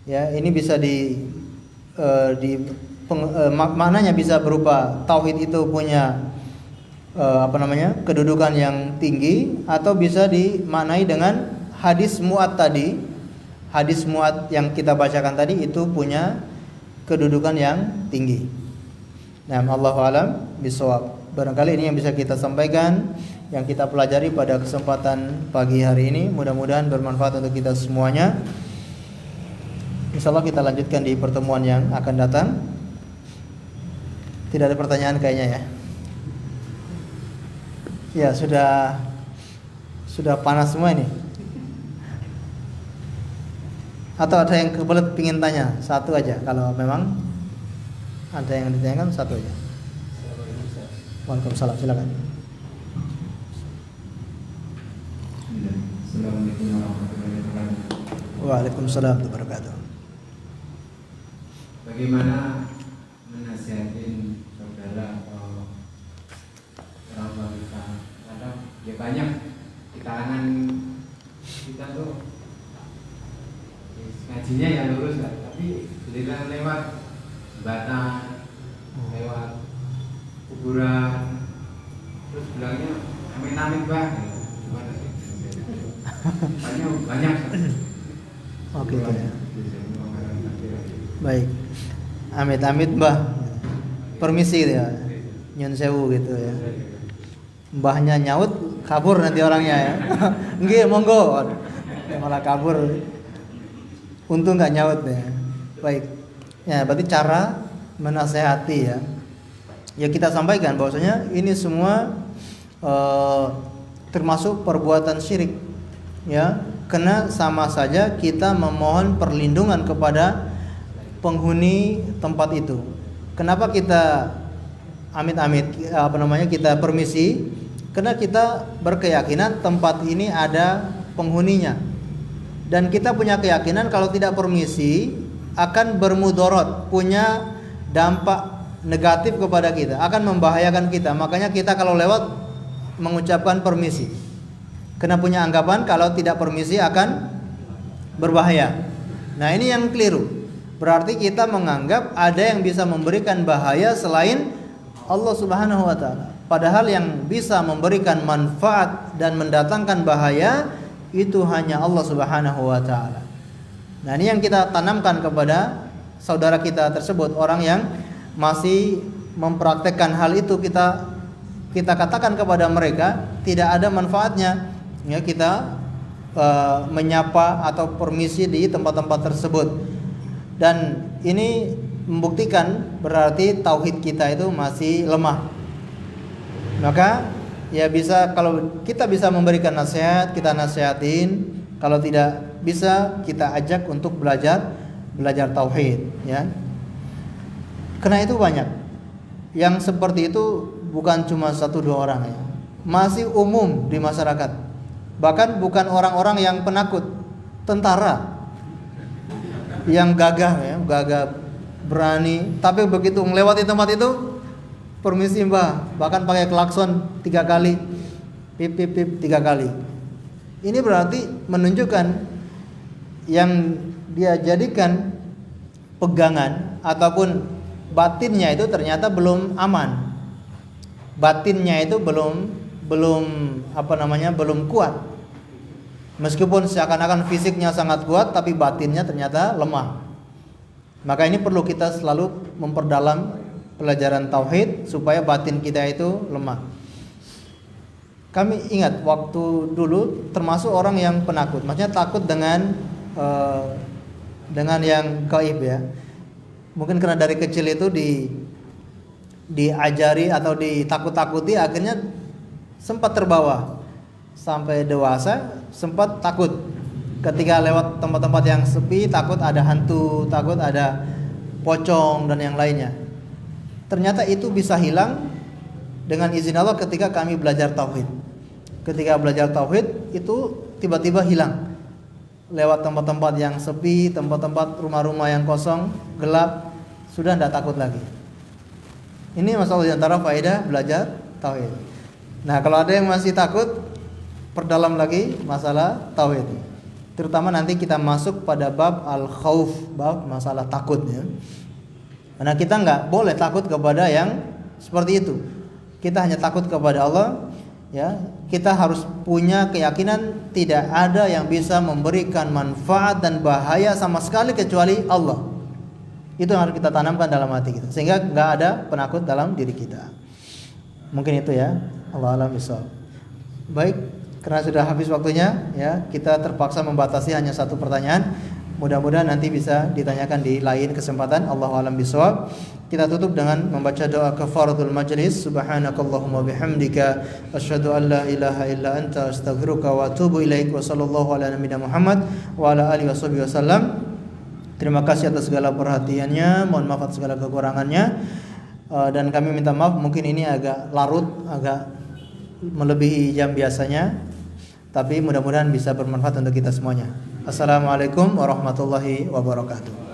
Ya, ini bisa maknanya bisa berupa tauhid itu punya kedudukan yang tinggi, atau bisa dimaknai dengan hadis Mu'adz tadi. Hadis Mu'adz yang kita bacakan tadi itu punya kedudukan yang tinggi. Nah, Allahu a'lam bishawab. Barangkali ini yang bisa kita sampaikan, yang kita pelajari pada kesempatan pagi hari ini. Mudah-mudahan bermanfaat untuk kita semuanya. Insyaallah kita lanjutkan di pertemuan yang akan datang. Tidak ada pertanyaan kayaknya ya. Ya, sudah panas semua ini. Atau ada yang kebelet pingin tanya? Satu aja. Kalau memang ada yang ditanyakan, satu aja. Waalaikumsalam, silakan. Assalamualaikum warahmatullahi wabarakatuh. Waalaikumsalam warahmatullahi wabarakatuh. Bagaimana menasihatin saudara atau ya banyak di kalangan kita tuh ngajinya ya lurus lah, tapi giliran lewat jembatan, lewat kuburan, terus bilangnya amit-amit bang, gimana sih? Banyak. Oke, itu ya. Baik. Amit-amit mbah. Permisi gitu ya. Nyun sewu gitu ya. Mbahnya nyaut kabur nanti orangnya ya. Nggih, monggo. Malah kabur. Untung nggak nyaut ya. Baik. Ya, berarti cara menasehati ya. Ya kita sampaikan bahwasanya ini semua termasuk perbuatan syirik. Ya, karena sama saja kita memohon perlindungan kepada penghuni tempat itu. Kenapa kita kita permisi? Karena kita berkeyakinan tempat ini ada penghuninya. Dan kita punya keyakinan kalau tidak permisi akan bermudorot, punya dampak negatif kepada kita, akan membahayakan kita. Makanya kita kalau lewat mengucapkan permisi. Karena punya anggapan kalau tidak permisi akan berbahaya. Nah, ini yang keliru. Berarti kita menganggap ada yang bisa memberikan bahaya selain Allah Subhanahu wa taala. Padahal yang bisa memberikan manfaat dan mendatangkan bahaya itu hanya Allah Subhanahu wa taala. Nah, ini yang kita tanamkan kepada saudara kita tersebut, orang yang masih mempraktekkan hal itu, kita katakan kepada mereka tidak ada manfaatnya. Ya, kita menyapa atau permisi di tempat-tempat tersebut. Dan ini membuktikan berarti tauhid kita itu masih lemah. Maka ya bisa, kalau kita bisa memberikan nasihat, kita nasihatin. Kalau tidak bisa, kita ajak untuk belajar tauhid ya. Karena itu banyak yang seperti itu, bukan cuma 1-2 orang ya. Masih umum di masyarakat. Bahkan bukan orang-orang yang penakut, tentara yang gagah berani, tapi begitu melewati tempat itu permisi mbah, bahkan pakai klakson 3 kali, pip pip pip 3 kali. Ini berarti menunjukkan yang dia jadikan pegangan ataupun batinnya itu ternyata belum aman. Batinnya itu belum kuat. Meskipun seakan-akan fisiknya sangat kuat, tapi batinnya ternyata lemah. Maka ini perlu kita selalu memperdalam pelajaran tauhid supaya batin kita itu lemah. Kami ingat waktu dulu termasuk orang yang penakut, maksudnya takut dengan yang gaib ya. Mungkin karena dari kecil itu diajari atau ditakut-takuti, akhirnya sempat terbawa. Sampai dewasa sempat takut ketika lewat tempat-tempat yang sepi, takut ada hantu, takut ada pocong dan yang lainnya. Ternyata itu bisa hilang dengan izin Allah ketika kami belajar tauhid. Ketika belajar tauhid itu tiba-tiba hilang. Lewat tempat-tempat yang sepi, tempat-tempat rumah-rumah yang kosong, gelap, sudah tidak takut lagi. Ini masalah di antara faedah belajar tauhid. Nah, kalau ada yang masih takut, perdalam lagi masalah tauhid. Terutama nanti kita masuk pada bab al-khauf, bab masalah takut ya. Karena kita nggak boleh takut kepada yang seperti itu. Kita hanya takut kepada Allah ya. Kita harus punya keyakinan tidak ada yang bisa memberikan manfaat dan bahaya sama sekali kecuali Allah. Itu yang harus kita tanamkan dalam hati kita, sehingga nggak ada penakut dalam diri kita. Mungkin itu ya. Allah a'lam bishawab. Baik, karena sudah habis waktunya ya, kita terpaksa membatasi hanya 1 pertanyaan. Mudah-mudahan nanti bisa ditanyakan di lain kesempatan. Allahu a'lam bishawab. Kita tutup dengan membaca doa kafaratul majlis. Subhanakallahumma bihamdika asyhadu an la ilaha illa anta astaghfiruka wa atubu ilaik. Wa sallallahu ala nabiyyina Muhammad wa ala alihi wasallam. Terima kasih atas segala perhatiannya. Mohon maaf atas segala kekurangannya. Dan kami minta maaf mungkin ini agak larut, agak melebihi jam biasanya. Tapi mudah-mudahan bisa bermanfaat untuk kita semuanya. Assalamualaikum warahmatullahi wabarakatuh.